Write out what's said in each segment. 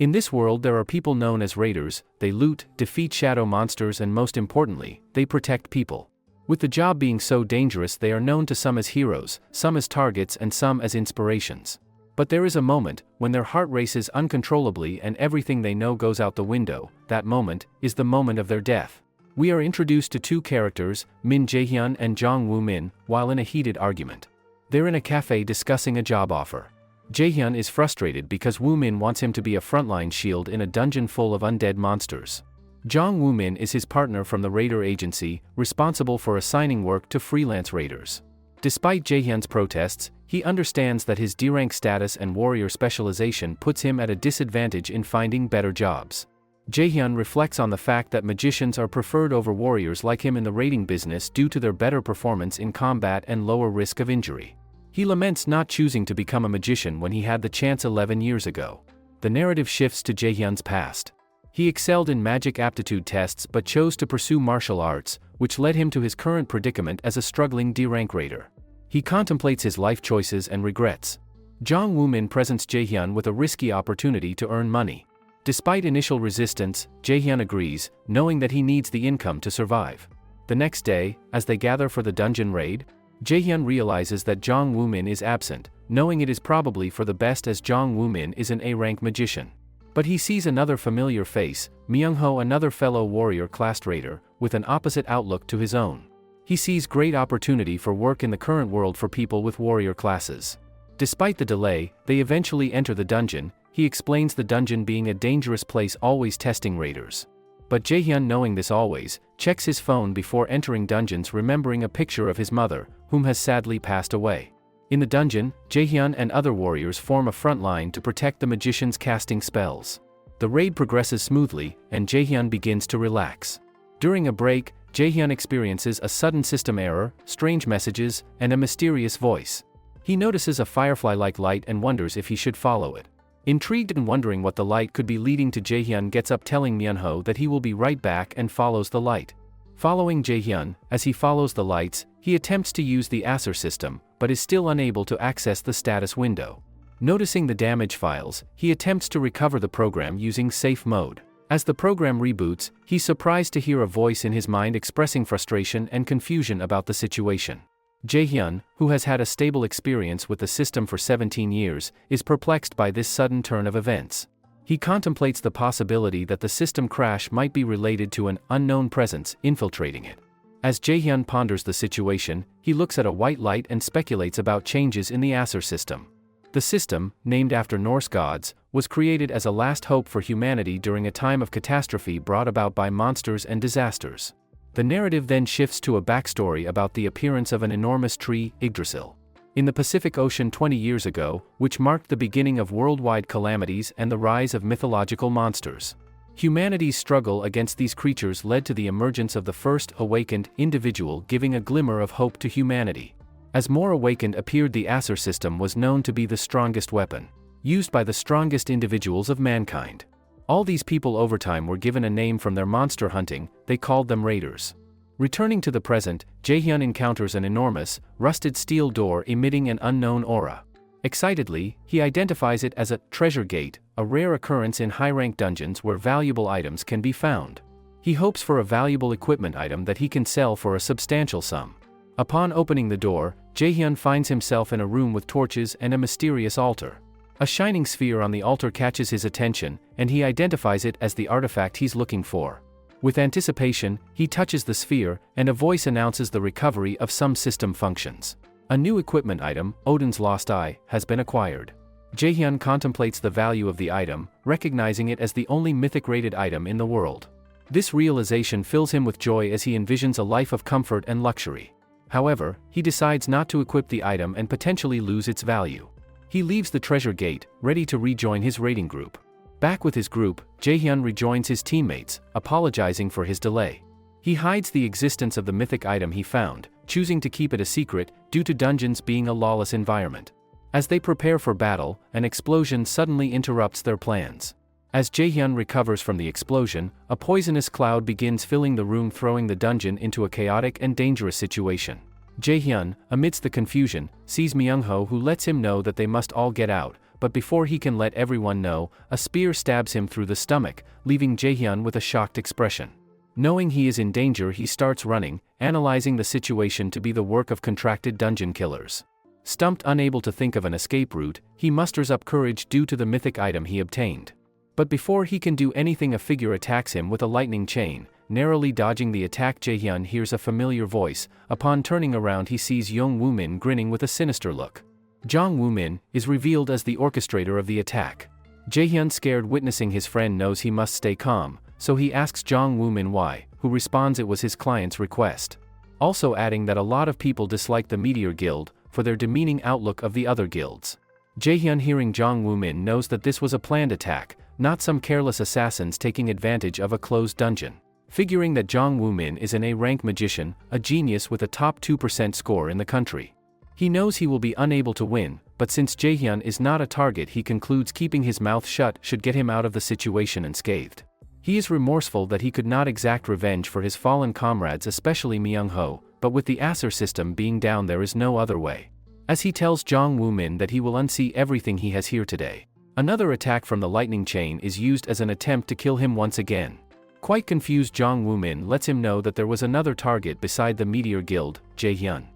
In this world there are people known as raiders. They loot, defeat shadow monsters, and most importantly, they protect people. With the job being so dangerous, they are known to some as heroes, some as targets, and some as inspirations. But there is a moment when their heart races uncontrollably and everything they know goes out the window. That moment is the moment of their death. We are introduced to two characters, Min Jaehyun and Jong Woo Min, while in a heated argument. They're in a cafe discussing a job offer. Jaehyun is frustrated because Woo Min wants him to be a frontline shield in a dungeon full of undead monsters. Jong Woo Min is his partner from the raider agency, responsible for assigning work to freelance raiders. Despite Jaehyun's protests, he understands that his D-rank status and warrior specialization puts him at a disadvantage in finding better jobs. Jaehyun reflects on the fact that magicians are preferred over warriors like him in the raiding business due to their better performance in combat and lower risk of injury. He laments not choosing to become a magician when he had the chance 11 years ago. The narrative shifts to Jaehyun's past. He excelled in magic aptitude tests but chose to pursue martial arts, which led him to his current predicament as a struggling D-rank raider. He contemplates his life choices and regrets. Jong Woo Min presents Jaehyun with a risky opportunity to earn money. Despite initial resistance, Jaehyun agrees, knowing that he needs the income to survive. The next day, as they gather for the dungeon raid, Jaehyun realizes that Jong Woo Min is absent, knowing it is probably for the best as Jong Woo Min is an A-rank magician. But he sees another familiar face, Myung-ho, another fellow warrior-classed raider, with an opposite outlook to his own. He sees great opportunity for work in the current world for people with warrior classes. Despite the delay, they eventually enter the dungeon. He explains the dungeon being a dangerous place, always testing raiders. But Jaehyun, knowing this always, checks his phone before entering dungeons, remembering a picture of his mother, whom has sadly passed away. In the dungeon, Jaehyun and other warriors form a front line to protect the magicians casting spells. The raid progresses smoothly, and Jaehyun begins to relax. During a break, Jaehyun experiences a sudden system error, strange messages, and a mysterious voice. He notices a firefly-like light and wonders if he should follow it. Intrigued and wondering what the light could be leading to, Jaehyun gets up, telling Myung-ho that he will be right back, and follows the light. Following Jaehyun, as he follows the lights, he attempts to use the Asura system, but is still unable to access the status window. Noticing the damage files, he attempts to recover the program using safe mode. As the program reboots, he's surprised to hear a voice in his mind expressing frustration and confusion about the situation. Jaehyun, who has had a stable experience with the system for 17 years, is perplexed by this sudden turn of events. He contemplates the possibility that the system crash might be related to an unknown presence infiltrating it. As Jaehyun ponders the situation, he looks at a white light and speculates about changes in the Asura system. The system, named after Norse gods, was created as a last hope for humanity during a time of catastrophe brought about by monsters and disasters. The narrative then shifts to a backstory about the appearance of an enormous tree, Yggdrasil, in the Pacific Ocean 20 years ago, which marked the beginning of worldwide calamities and the rise of mythological monsters. Humanity's struggle against these creatures led to the emergence of the first awakened individual, giving a glimmer of hope to humanity. As more awakened appeared, the Asura system was known to be the strongest weapon, used by the strongest individuals of mankind. All these people over time were given a name from their monster hunting. They called them raiders. Returning to the present, Jaehyun encounters an enormous, rusted steel door emitting an unknown aura. Excitedly, he identifies it as a treasure gate, a rare occurrence in high-rank dungeons where valuable items can be found. He hopes for a valuable equipment item that he can sell for a substantial sum. Upon opening the door, Jaehyun finds himself in a room with torches and a mysterious altar. A shining sphere on the altar catches his attention, and he identifies it as the artifact he's looking for. With anticipation, he touches the sphere, and a voice announces the recovery of some system functions. A new equipment item, Odin's Lost Eye, has been acquired. Jaehyun contemplates the value of the item, recognizing it as the only mythic-rated item in the world. This realization fills him with joy as he envisions a life of comfort and luxury. However, he decides not to equip the item and potentially lose its value. He leaves the treasure gate, ready to rejoin his raiding group. Back with his group, Jaehyun rejoins his teammates, apologizing for his delay. He hides the existence of the mythic item he found, choosing to keep it a secret due to dungeons being a lawless environment. As they prepare for battle, an explosion suddenly interrupts their plans. As Jaehyun recovers from the explosion, a poisonous cloud begins filling the room, throwing the dungeon into a chaotic and dangerous situation. Jaehyun, amidst the confusion, sees Myung-ho, who lets him know that they must all get out, but before he can let everyone know, a spear stabs him through the stomach, leaving Jaehyun with a shocked expression. Knowing he is in danger, he starts running, analyzing the situation to be the work of contracted dungeon killers. Stumped, unable to think of an escape route, he musters up courage due to the mythic item he obtained. But before he can do anything, a figure attacks him with a lightning chain. Narrowly dodging the attack, Jaehyun hears a familiar voice. Upon turning around, he sees Young Woo-min grinning with a sinister look. Jong Woo-min is revealed as the orchestrator of the attack. Jaehyun, scared witnessing his friend, knows he must stay calm, so he asks Jong Woo-min why, who responds it was his client's request. Also adding that a lot of people dislike the Meteor Guild for their demeaning outlook of the other guilds. Jaehyun, hearing Jong Woo-min, knows that this was a planned attack, not some careless assassins taking advantage of a closed dungeon. Figuring that Jong Woo-min is an A-rank magician, a genius with a top 2% score in the country. He knows he will be unable to win, but since Jaehyun is not a target, he concludes keeping his mouth shut should get him out of the situation unscathed. He is remorseful that he could not exact revenge for his fallen comrades, especially Myung-ho, but with the Asura system being down, there is no other way. As he tells Jong Woo-min that he will unsee everything he has here today. Another attack from the lightning chain is used as an attempt to kill him once again. Quite confused, Jong Woo-min lets him know that there was another target beside the Meteor Guild, Jaehyun.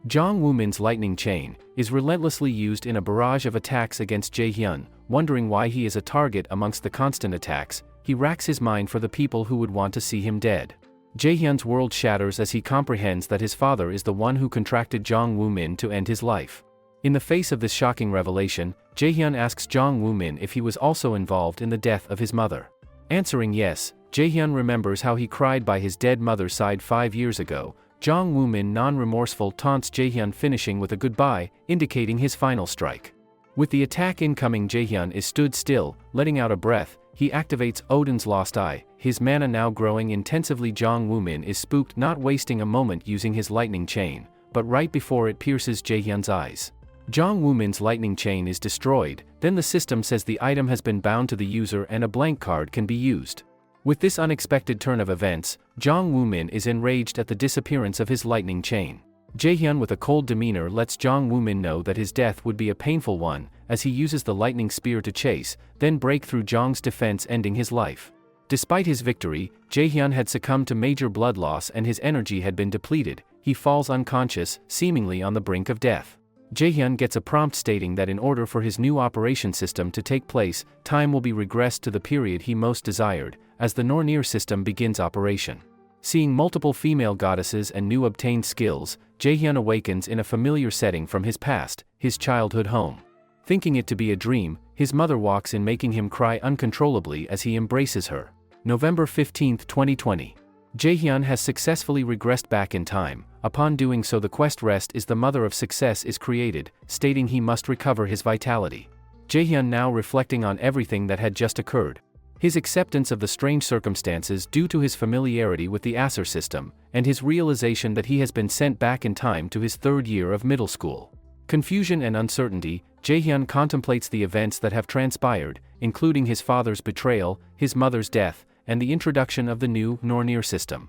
Jong Woo-min's lightning chain is relentlessly used in a barrage of attacks against Jaehyun. Wondering why he is a target amongst the constant attacks, he racks his mind for the people who would want to see him dead. Jaehyun's world shatters as he comprehends that his father is the one who contracted Jong Woo-min to end his life. In the face of this shocking revelation, Jaehyun asks Jong Woo-min if he was also involved in the death of his mother. Answering yes, Jaehyun remembers how he cried by his dead mother's side 5 years ago. Jong Woo-min, non-remorseful, taunts Jaehyun, finishing with a goodbye, indicating his final strike. With the attack incoming, Jaehyun is stood still, letting out a breath. He activates Odin's lost eye, his mana now growing intensively. Jong Woo-min is spooked, not wasting a moment using his lightning chain, but right before it pierces Jaehyun's eyes. Jong Woo-min's lightning chain is destroyed, then the system says the item has been bound to the user and a blank card can be used. With this unexpected turn of events, Jong Woo-min is enraged at the disappearance of his lightning chain. Jaehyun, with a cold demeanor, lets Jong Woo-min know that his death would be a painful one, as he uses the lightning spear to chase, then break through Jong's defense, ending his life. Despite his victory, Jaehyun had succumbed to major blood loss and his energy had been depleted. He falls unconscious, seemingly on the brink of death. Jaehyun gets a prompt stating that in order for his new operation system to take place, time will be regressed to the period he most desired, as the Nornir system begins operation. Seeing multiple female goddesses and new obtained skills, Jaehyun awakens in a familiar setting from his past, his childhood home. Thinking it to be a dream, his mother walks in, making him cry uncontrollably as he embraces her. November 15, 2020. Jaehyun has successfully regressed back in time. Upon doing so, the quest Rest is the Mother of Success is created, stating he must recover his vitality. Jaehyun, now reflecting on everything that had just occurred, his acceptance of the strange circumstances due to his familiarity with the Asura system, and his realization that he has been sent back in time to his 3rd year of middle school. Confusion and uncertainty, Jaehyun contemplates the events that have transpired, including his father's betrayal, his mother's death, and the introduction of the new Nornir system.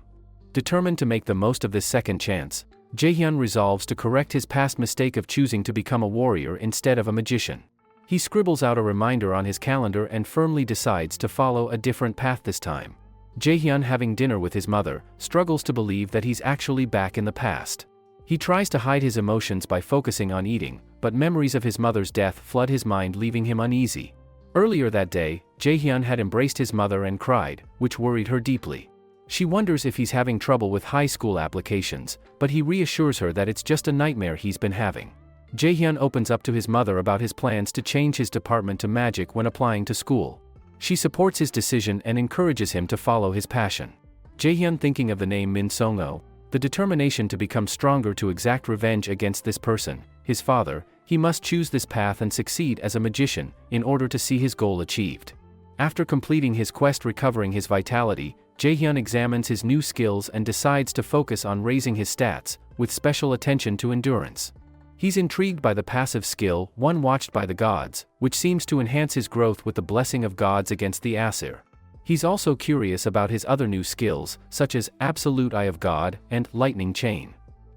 Determined to make the most of this second chance, Jaehyun resolves to correct his past mistake of choosing to become a warrior instead of a magician. He scribbles out a reminder on his calendar and firmly decides to follow a different path this time. Jaehyun, having dinner with his mother, struggles to believe that he's actually back in the past. He tries to hide his emotions by focusing on eating, but memories of his mother's death flood his mind, leaving him uneasy. Earlier that day, Jaehyun had embraced his mother and cried, which worried her deeply. She wonders if he's having trouble with high school applications, but he reassures her that it's just a nightmare he's been having. Jaehyun opens up to his mother about his plans to change his department to magic when applying to school. She supports his decision and encourages him to follow his passion. Jaehyun, thinking of the name Min Song-o, the determination to become stronger to exact revenge against this person, his father, he must choose this path and succeed as a magician in order to see his goal achieved. After completing his quest recovering his vitality, Jaehyun examines his new skills and decides to focus on raising his stats, with special attention to endurance. He's intrigued by the passive skill, One Watched by the Gods, which seems to enhance his growth with the blessing of gods against the Asura. He's also curious about his other new skills, such as Absolute Eye of God and Lightning Chain.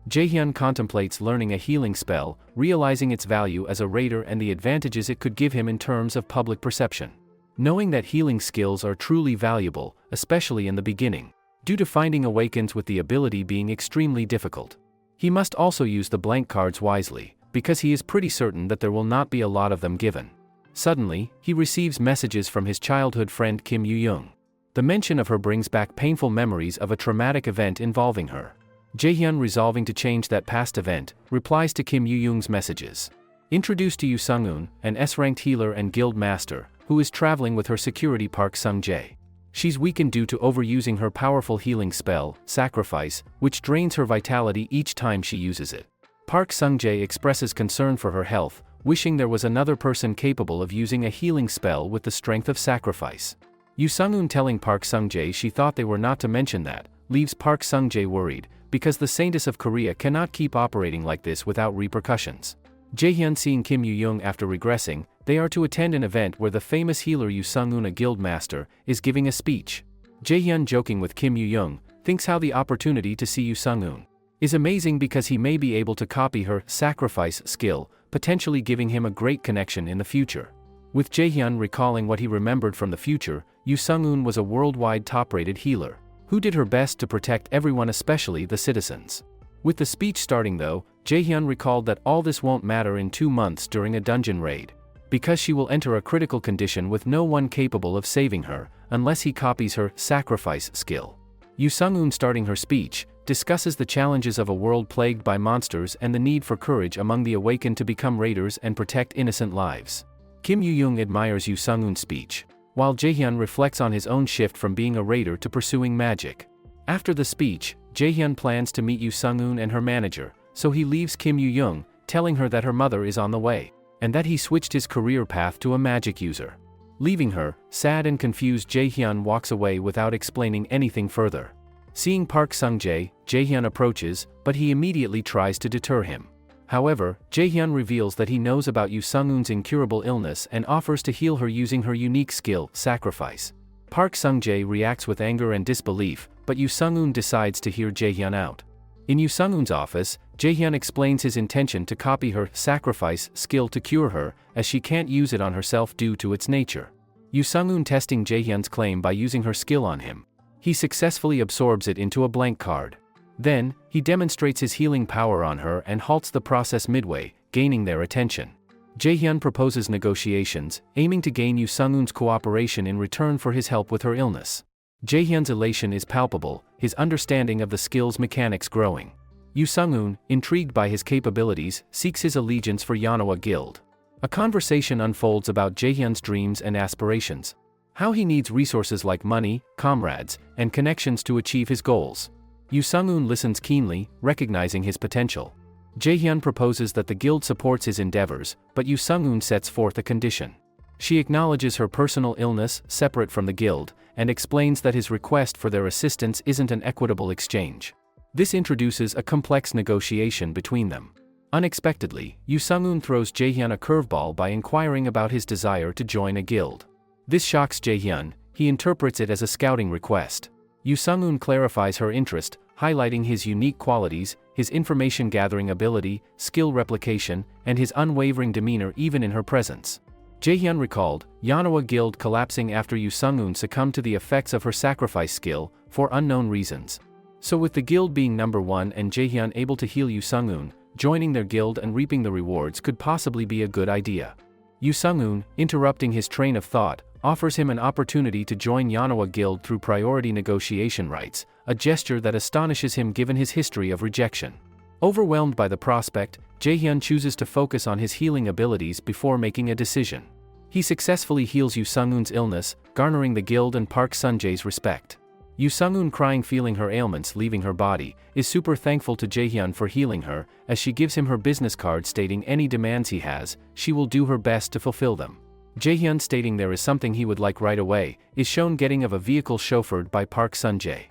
Jaehyun contemplates learning a healing spell, realizing its value as a raider and the advantages it could give him in terms of public perception. Knowing that healing skills are truly valuable, especially in the beginning, due to finding awakens with the ability being extremely difficult. He must also use the blank cards wisely, because he is pretty certain that there will not be a lot of them given. Suddenly, he receives messages from his childhood friend Kim Yoo-young. The mention of her brings back painful memories of a traumatic event involving her. Jaehyun, resolving to change that past event, replies to Kim Yoo-young's messages. Introduced to Yoo Sung-un, an S-ranked healer and guild master, who is traveling with her security Park Sung-jae. She's weakened due to overusing her powerful healing spell, Sacrifice, which drains her vitality each time she uses it. Park Sung-jae expresses concern for her health, wishing there was another person capable of using a healing spell with the strength of Sacrifice. Yoo Sung-un telling Park Sung-jae she thought they were not to mention that, leaves Park Sung-jae worried, because the Saintess of Korea cannot keep operating like this without repercussions. Jaehyun seeing Kim Yoo-young after regressing, they are to attend an event where the famous healer Yoo Sung-un, a guild master, is giving a speech. Jaehyun, joking with Kim Yoo-young, thinks how the opportunity to see Yoo Sung-un is amazing because he may be able to copy her Sacrifice skill, potentially giving him a great connection in the future. With Jaehyun recalling what he remembered from the future, Yoo Sung-un was a worldwide top-rated healer, who did her best to protect everyone, especially the citizens. With the speech starting though, Jaehyun recalled that all this won't matter in 2 months during a dungeon raid, because she will enter a critical condition with no one capable of saving her, unless he copies her Sacrifice skill. Yoo Sung-un, starting her speech, discusses the challenges of a world plagued by monsters and the need for courage among the awakened to become raiders and protect innocent lives. Kim Yoo-young admires Yoo Sung-un's speech, while Jaehyun reflects on his own shift from being a raider to pursuing magic. After the speech, Jaehyun plans to meet Yoo Sung-un and her manager, so he leaves Kim Yoo-young, telling her that her mother is on the way, and that he switched his career path to a magic user. Leaving her, sad and confused, Jaehyun walks away without explaining anything further. Seeing Park Sung-jae, Jaehyun approaches, but he immediately tries to deter him. However, Jaehyun reveals that he knows about Yoo Sung-un's incurable illness and offers to heal her using her unique skill, Sacrifice. Park Sung-jae reacts with anger and disbelief, but Yoo Sung-un decides to hear Jaehyun out. In Yoo Sung-un's office, Jaehyun explains his intention to copy her Sacrifice skill to cure her, as she can't use it on herself due to its nature. Yoo Sung-un testing Jaehyun's claim by using her skill on him. He successfully absorbs it into a blank card. Then, he demonstrates his healing power on her and halts the process midway, gaining their attention. Jaehyun proposes negotiations, aiming to gain Yoo Sung-un's cooperation in return for his help with her illness. Jaehyun's elation is palpable, his understanding of the skill's mechanics growing. Yoo Sung-un, intrigued by his capabilities, seeks his allegiance for Manhwa Guild. A conversation unfolds about Jaehyun's dreams and aspirations. How he needs resources like money, comrades, and connections to achieve his goals. Yoo Sung-un listens keenly, recognizing his potential. Jaehyun proposes that the guild supports his endeavors, but Yoo Sung-un sets forth a condition. She acknowledges her personal illness, separate from the guild, and explains that his request for their assistance isn't an equitable exchange. This introduces a complex negotiation between them. Unexpectedly, Yoo Sung-un throws Jaehyun a curveball by inquiring about his desire to join a guild. This shocks Jaehyun. He interprets it as a scouting request. Yoo Sung-un clarifies her interest, highlighting his unique qualities, his information-gathering ability, skill replication, and his unwavering demeanor even in her presence. Jaehyun recalled Manhwa Guild collapsing after Yoo Sung-un succumbed to the effects of her Sacrifice skill, for unknown reasons. So with the guild being number 1 and Jaehyun able to heal Yoo Sung-un, joining their guild and reaping the rewards could possibly be a good idea. Yoo Sung-un, interrupting his train of thought, offers him an opportunity to join Manhwa Guild through priority negotiation rights, a gesture that astonishes him given his history of rejection. Overwhelmed by the prospect, Jaehyun chooses to focus on his healing abilities before making a decision. He successfully heals Yoo Sung-un's illness, garnering the guild and Park Sung-jae's respect. Yoo Sung-un, crying feeling her ailments leaving her body, is super thankful to Jaehyun for healing her, as she gives him her business card stating any demands he has, she will do her best to fulfill them. Jaehyun, stating there is something he would like right away, is shown getting of a vehicle chauffeured by Park Sung-jae.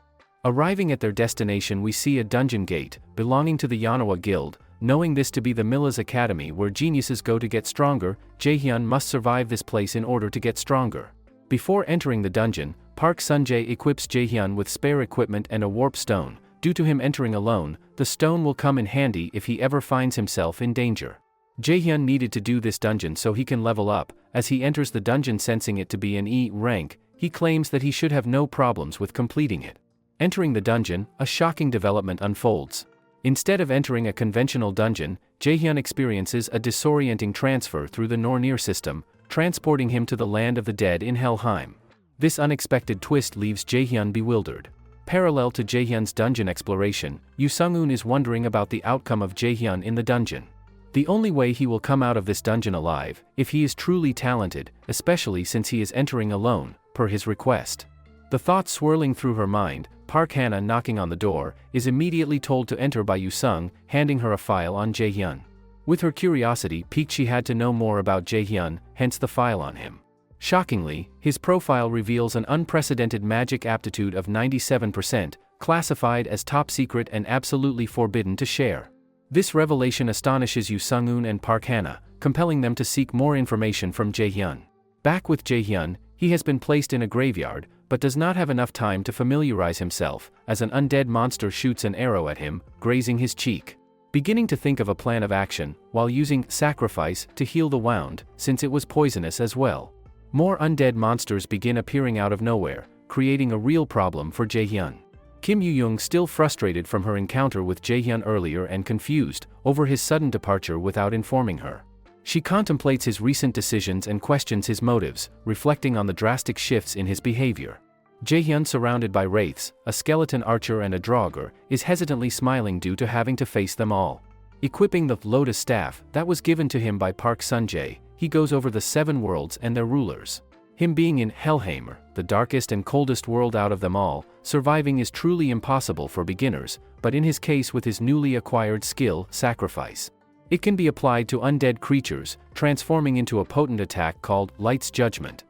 Arriving at their destination, we see a dungeon gate, belonging to the Manhwa Guild. Knowing this to be the Mila's Academy where geniuses go to get stronger, Jaehyun must survive this place in order to get stronger. Before entering the dungeon, Park Sung-jae equips Jaehyun with spare equipment and a warp stone, due to him entering alone, the stone will come in handy if he ever finds himself in danger. Jaehyun needed to do this dungeon so he can level up. As he enters the dungeon sensing it to be an E rank, he claims that he should have no problems with completing it. Entering the dungeon, a shocking development unfolds. Instead of entering a conventional dungeon, Jaehyun experiences a disorienting transfer through the Nornir system, transporting him to the land of the dead in Helheim. This unexpected twist leaves Jaehyun bewildered. Parallel to Jaehyun's dungeon exploration, Yoo Sung-un is wondering about the outcome of Jaehyun in the dungeon. The only way he will come out of this dungeon alive, if he is truly talented, especially since he is entering alone, per his request. The thought swirling through her mind, Park Hana knocking on the door, is immediately told to enter by Yoo Sung, handing her a file on Jaehyun. With her curiosity piqued, she had to know more about Jaehyun, hence the file on him. Shockingly, his profile reveals an unprecedented magic aptitude of 97%, classified as top secret and absolutely forbidden to share. This revelation astonishes Yoo Sung-un and Park Hana, compelling them to seek more information from Jaehyun. Back with Jaehyun, he has been placed in a graveyard, but does not have enough time to familiarize himself, as an undead monster shoots an arrow at him, grazing his cheek. Beginning to think of a plan of action, while using sacrifice to heal the wound, since it was poisonous as well. More undead monsters begin appearing out of nowhere, creating a real problem for Jaehyun. Kim Yoo-young, still frustrated from her encounter with Jaehyun earlier and confused over his sudden departure without informing her. She contemplates his recent decisions and questions his motives, reflecting on the drastic shifts in his behavior. Jaehyun, surrounded by wraiths, a skeleton archer and a draugr, is hesitantly smiling due to having to face them all. Equipping the lotus staff that was given to him by Park Sun-jae, he goes over the 7 worlds and their rulers. Him being in Helheim, the darkest and coldest world out of them all, surviving is truly impossible for beginners, but in his case with his newly acquired skill, sacrifice. It can be applied to undead creatures, transforming into a potent attack called Light's Judgment.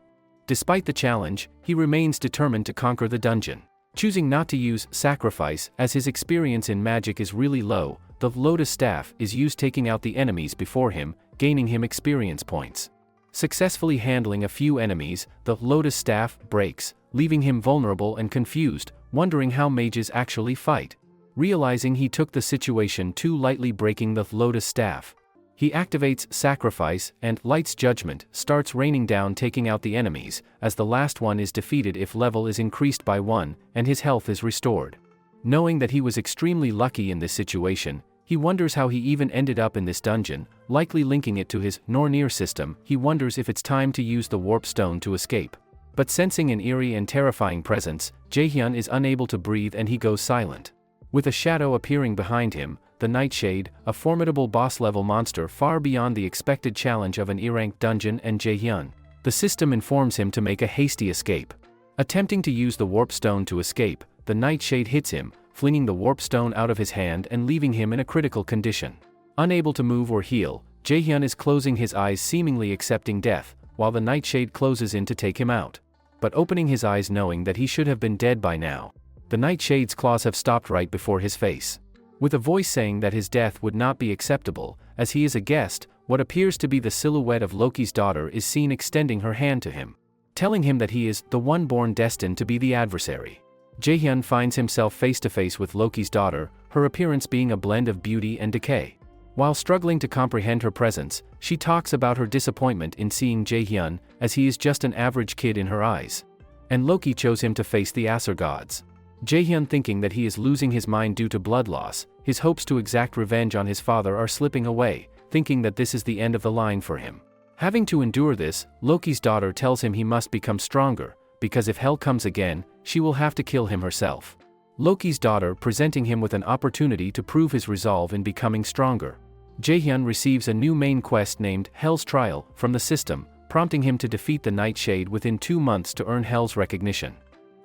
Despite the challenge, he remains determined to conquer the dungeon. Choosing not to use sacrifice as his experience in magic is really low, the lotus staff is used taking out the enemies before him, gaining him experience points. Successfully handling a few enemies, the lotus staff breaks, leaving him vulnerable and confused, wondering how mages actually fight. Realizing he took the situation too lightly, breaking the lotus staff, he activates sacrifice, and Light's Judgment starts raining down, taking out the enemies, as the last one is defeated if level is increased by 1, and his health is restored. Knowing that he was extremely lucky in this situation, he wonders how he even ended up in this dungeon, likely linking it to his Nornir system. He wonders if it's time to use the warp stone to escape. But sensing an eerie and terrifying presence, Jaehyun is unable to breathe and he goes silent. With a shadow appearing behind him, the Nightshade, a formidable boss-level monster far beyond the expected challenge of an E-ranked dungeon, and Jaehyun. The system informs him to make a hasty escape. Attempting to use the warp stone to escape, the Nightshade hits him, flinging the warp stone out of his hand and leaving him in a critical condition. Unable to move or heal, Jaehyun is closing his eyes, seemingly accepting death, while the Nightshade closes in to take him out. But opening his eyes knowing that he should have been dead by now. The Nightshade's claws have stopped right before his face. With a voice saying that his death would not be acceptable, as he is a guest, what appears to be the silhouette of Loki's daughter is seen extending her hand to him, telling him that he is the one born destined to be the adversary. Jaehyun finds himself face to face with Loki's daughter, her appearance being a blend of beauty and decay. While struggling to comprehend her presence, she talks about her disappointment in seeing Jaehyun, as he is just an average kid in her eyes. And Loki chose him to face the Asura gods. Jaehyun, thinking that he is losing his mind due to blood loss, his hopes to exact revenge on his father are slipping away, thinking that this is the end of the line for him. Having to endure this, Loki's daughter tells him he must become stronger, because if hell comes again, she will have to kill him herself. Loki's daughter presenting him with an opportunity to prove his resolve in becoming stronger. Jaehyun receives a new main quest named Hell's Trial from the system, prompting him to defeat the Nightshade within 2 months to earn Hell's recognition.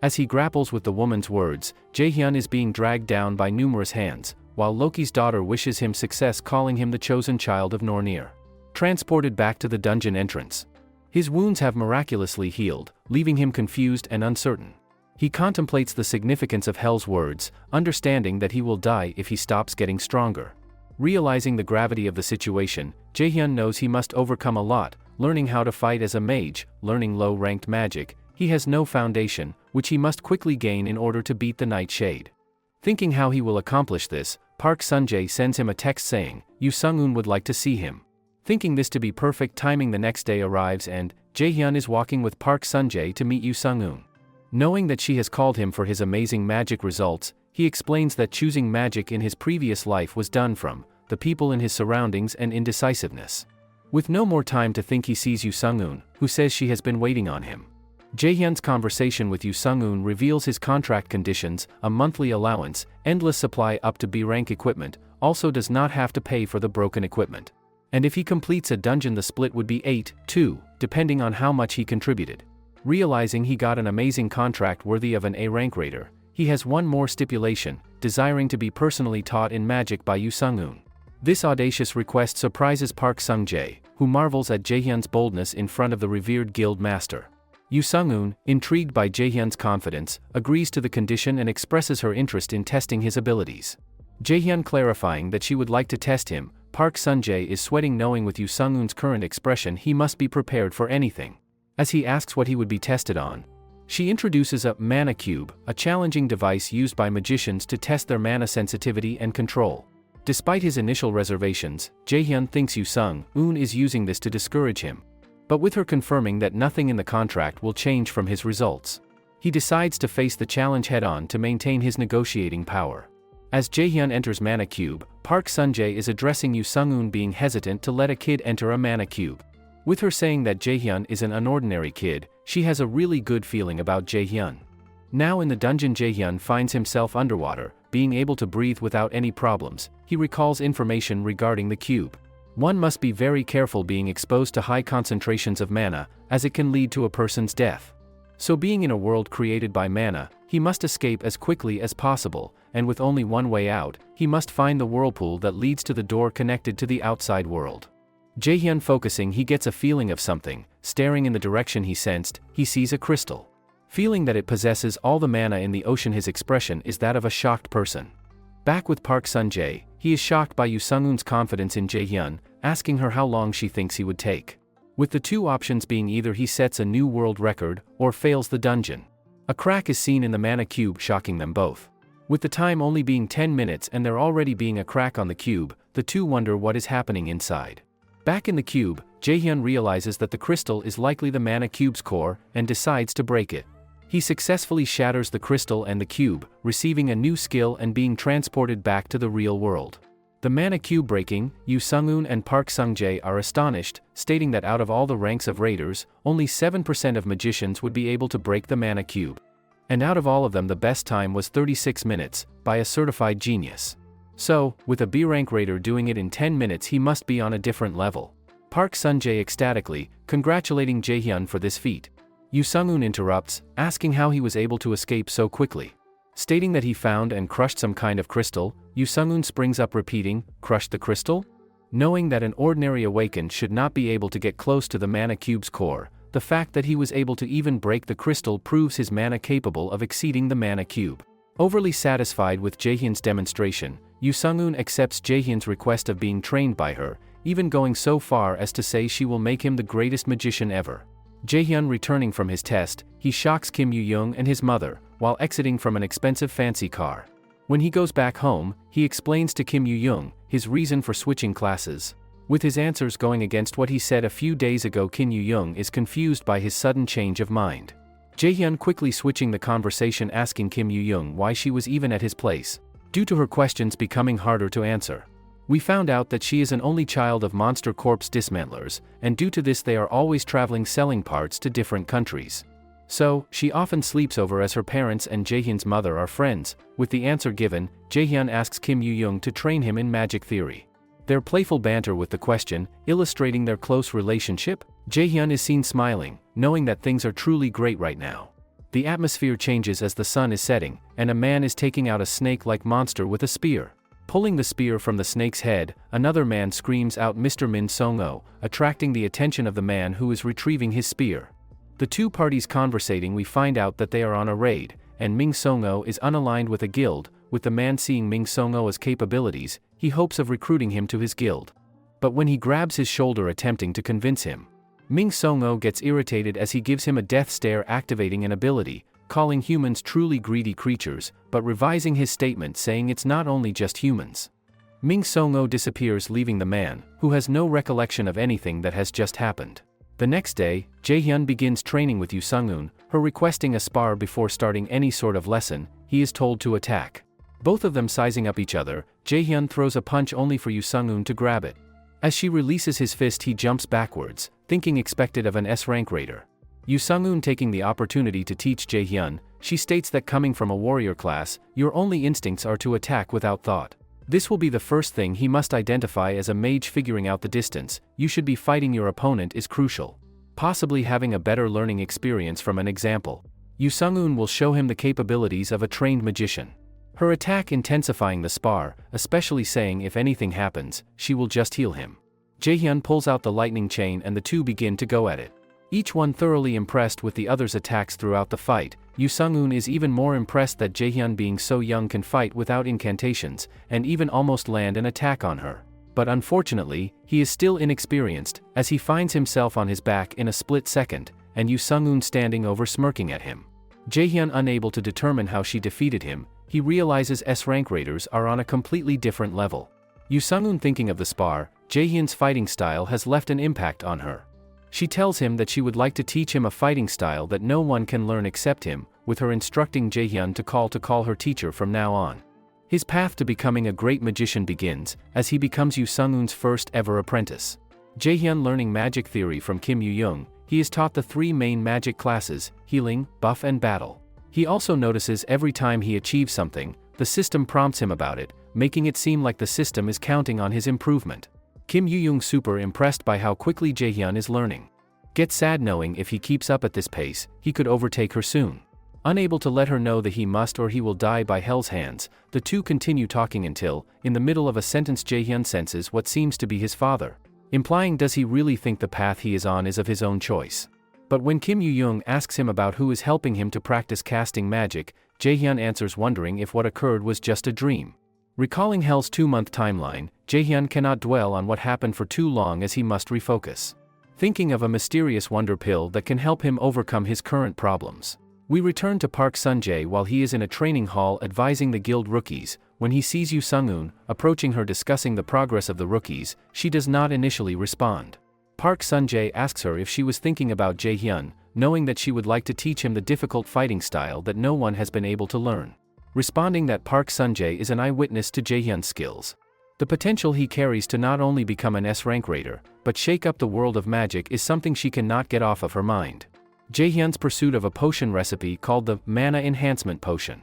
As he grapples with the woman's words, Jaehyun is being dragged down by numerous hands, while Loki's daughter wishes him success, calling him the chosen child of Nornir. Transported back to the dungeon entrance. His wounds have miraculously healed, leaving him confused and uncertain. He contemplates the significance of Hell's words, understanding that he will die if he stops getting stronger. Realizing the gravity of the situation, Jaehyun knows he must overcome a lot, learning how to fight as a mage, learning low-ranked magic. He has no foundation, which he must quickly gain in order to beat the Nightshade. Thinking how he will accomplish this, Park Sun-jae sends him a text saying, Yoo Sung-un would like to see him. Thinking this to be perfect timing, the next day arrives and Jaehyun is walking with Park Sun-jae to meet Yoo Sung-un. Knowing that she has called him for his amazing magic results, he explains that choosing magic in his previous life was done from the people in his surroundings and indecisiveness. With no more time to think, he sees Yoo Sung-un, who says she has been waiting on him. Jaehyun's conversation with Yoo Sung-un reveals his contract conditions: a monthly allowance, endless supply up to B-rank equipment, also does not have to pay for the broken equipment. And if he completes a dungeon, the split would be 8-2, depending on how much he contributed. Realizing he got an amazing contract worthy of an A-rank raider, he has one more stipulation: desiring to be personally taught in magic by Yoo Sung-un. This audacious request surprises Park Sun-jae, who marvels at Jaehyun's boldness in front of the revered guild master. Yoo Sung-un, intrigued by Jaehyun's confidence, agrees to the condition and expresses her interest in testing his abilities. Jaehyun clarifying that she would like to test him, Park Sun-jae is sweating, knowing with Yoo Sung-un's current expression he must be prepared for anything. As he asks what he would be tested on, she introduces a mana cube, a challenging device used by magicians to test their mana sensitivity and control. Despite his initial reservations, Jaehyun thinks Yoo Sung-un is using this to discourage him. But with her confirming that nothing in the contract will change from his results, he decides to face the challenge head-on to maintain his negotiating power. As Jaehyun enters Mana Cube, Park Sun-jae is addressing Yoo Sung-un being hesitant to let a kid enter a Mana Cube. With her saying that Jaehyun is an unordinary kid, she has a really good feeling about Jaehyun. Now in the dungeon, Jaehyun finds himself underwater, being able to breathe without any problems. He recalls information regarding the cube. One must be very careful being exposed to high concentrations of mana, as it can lead to a person's death. So being in a world created by mana, he must escape as quickly as possible, and with only one way out, he must find the whirlpool that leads to the door connected to the outside world. Jaehyun focusing, he gets a feeling of something. Staring in the direction he sensed, he sees a crystal. Feeling that it possesses all the mana in the ocean, his expression is that of a shocked person. Back with Park Sun-jae, he is shocked by Yoo Sung-un's confidence in Jaehyun, asking her how long she thinks he would take. With the two options being either he sets a new world record, or fails the dungeon. A crack is seen in the mana cube, shocking them both. With the time only being 10 minutes and there already being a crack on the cube, the two wonder what is happening inside. Back in the cube, Jaehyun realizes that the crystal is likely the mana cube's core, and decides to break it. He successfully shatters the crystal and the cube, receiving a new skill and being transported back to the real world. The mana cube breaking, Yoo Sung-un and Park Sun-jae are astonished, stating that out of all the ranks of raiders, only 7% of magicians would be able to break the mana cube. And out of all of them, the best time was 36 minutes, by a certified genius. So, with a B-rank raider doing it in 10 minutes, he must be on a different level. Park Sun-jae ecstatically, congratulating Jaehyun for this feat. Yoo Sung-un interrupts, asking how he was able to escape so quickly. Stating that he found and crushed some kind of crystal, Yoo Sung-un springs up repeating, "Crushed the crystal?" Knowing that an ordinary awakened should not be able to get close to the mana cube's core, the fact that he was able to even break the crystal proves his mana capable of exceeding the mana cube. Overly satisfied with Jaehyun's demonstration, Yoo Sung-un accepts Jaehyun's request of being trained by her, even going so far as to say she will make him the greatest magician ever. Jaehyun returning from his test, he shocks Kim Yoo-young and his mother, while exiting from an expensive fancy car. When he goes back home, he explains to Kim Yoo-young his reason for switching classes. With his answers going against what he said a few days ago, Kim Yoo-young is confused by his sudden change of mind. Jaehyun quickly switching the conversation, asking Kim Yoo-young why she was even at his place, due to her questions becoming harder to answer. We found out that she is an only child of Monster Corp's dismantlers, and due to this they are always traveling selling parts to different countries. So, she often sleeps over as her parents and Jaehyun's mother are friends. With the answer given, Jaehyun asks Kim Yoo-young to train him in magic theory. Their playful banter with the question, illustrating their close relationship, Jaehyun is seen smiling, knowing that things are truly great right now. The atmosphere changes as the sun is setting, and a man is taking out a snake-like monster with a spear. Pulling the spear from the snake's head, another man screams out Mr. Min Song-o, attracting the attention of the man who is retrieving his spear. The two parties conversating, we find out that they are on a raid, and Min Song-o is unaligned with a guild. With the man seeing Min Song-o's capabilities, he hopes of recruiting him to his guild. But when he grabs his shoulder attempting to convince him, Min Song-o gets irritated as he gives him a death stare, activating an ability, calling humans truly greedy creatures, but revising his statement saying it's not only just humans. Ming Song-o disappears, leaving the man, who has no recollection of anything that has just happened. The next day, Jae-hyun begins training with Yoo Sung-eun, her requesting a spar before starting any sort of lesson. He is told to attack. Both of them sizing up each other, Jae-hyun throws a punch only for Yoo Sung-eun to grab it. As she releases his fist, he jumps backwards, thinking expected of an S-rank raider. Yoo Sung-eun taking the opportunity to teach Jae-hyun, she states that coming from a warrior class, your only instincts are to attack without thought. This will be the first thing he must identify as a mage. Figuring out the distance you should be fighting your opponent is crucial. Possibly having a better learning experience from an example. Yoo Sung-eun will show him the capabilities of a trained magician. Her attack intensifying the spar, especially saying if anything happens, she will just heal him. Jae-hyun pulls out the lightning chain and the two begin to go at it. Each one thoroughly impressed with the other's attacks throughout the fight. Yoo Sung-eun is even more impressed that Jae-hyun, being so young, can fight without incantations, and even almost land an attack on her. But unfortunately, he is still inexperienced, as he finds himself on his back in a split second, and Yoo Sung-eun standing over smirking at him. Jae-hyun unable to determine how she defeated him, he realizes S-rank raiders are on a completely different level. Yoo Sung-eun thinking of the spar, Jae-hyun's fighting style has left an impact on her. She tells him that she would like to teach him a fighting style that no one can learn except him, with her instructing Jae-hyun to call her teacher from now on. His path to becoming a great magician begins, as he becomes Yoo Sung-eun's first ever apprentice. Jae-hyun learning magic theory from Kim Yoo-young, he is taught the three main magic classes: healing, buff and battle. He also notices every time he achieves something, the system prompts him about it, making it seem like the system is counting on his improvement. Kim Yoo-young super impressed by how quickly Jae-hyun is learning. Gets sad knowing if he keeps up at this pace, he could overtake her soon. Unable to let her know that he must or he will die by hell's hands, the two continue talking until, in the middle of a sentence, Jae-hyun senses what seems to be his father, implying does he really think the path he is on is of his own choice. But when Kim Yoo-young asks him about who is helping him to practice casting magic, Jae-hyun answers, wondering if what occurred was just a dream. Recalling Hell's 2-month timeline, Jae-hyun cannot dwell on what happened for too long as he must refocus. Thinking of a mysterious wonder pill that can help him overcome his current problems. We return to Park Sun-jae while he is in a training hall advising the guild rookies. When he sees Yoo Sung-eun approaching her discussing the progress of the rookies, she does not initially respond. Park Sun-jae asks her if she was thinking about Jae-hyun, knowing that she would like to teach him the difficult fighting style that no one has been able to learn. Responding that Park Sun-jae is an eyewitness to Jae-hyun's skills. The potential he carries to not only become an S-rank raider, but shake up the world of magic is something she cannot get off of her mind. Jae-hyun's pursuit of a potion recipe called the Mana Enhancement Potion.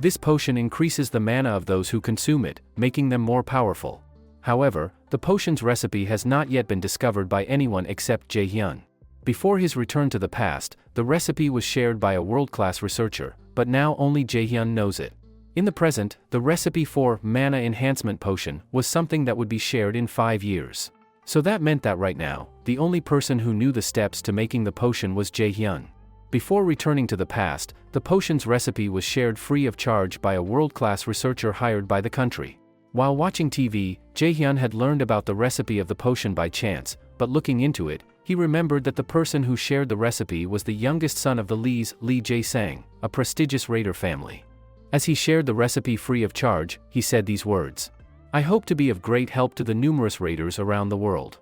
This potion increases the mana of those who consume it, making them more powerful. However, the potion's recipe has not yet been discovered by anyone except Jae-hyun. Before his return to the past, the recipe was shared by a world-class researcher, but now only Jae-hyun knows it. In the present, the recipe for Mana Enhancement Potion was something that would be shared in 5 years. So that meant that right now, the only person who knew the steps to making the potion was Jae-hyun. Before returning to the past, the potion's recipe was shared free of charge by a world-class researcher hired by the country. While watching TV, Jae-hyun had learned about the recipe of the potion by chance, but looking into it, he remembered that the person who shared the recipe was the youngest son of the Lees, Lee Jae-sang, a prestigious raider family. As he shared the recipe free of charge, he said these words: "I hope to be of great help to the numerous raiders around the world."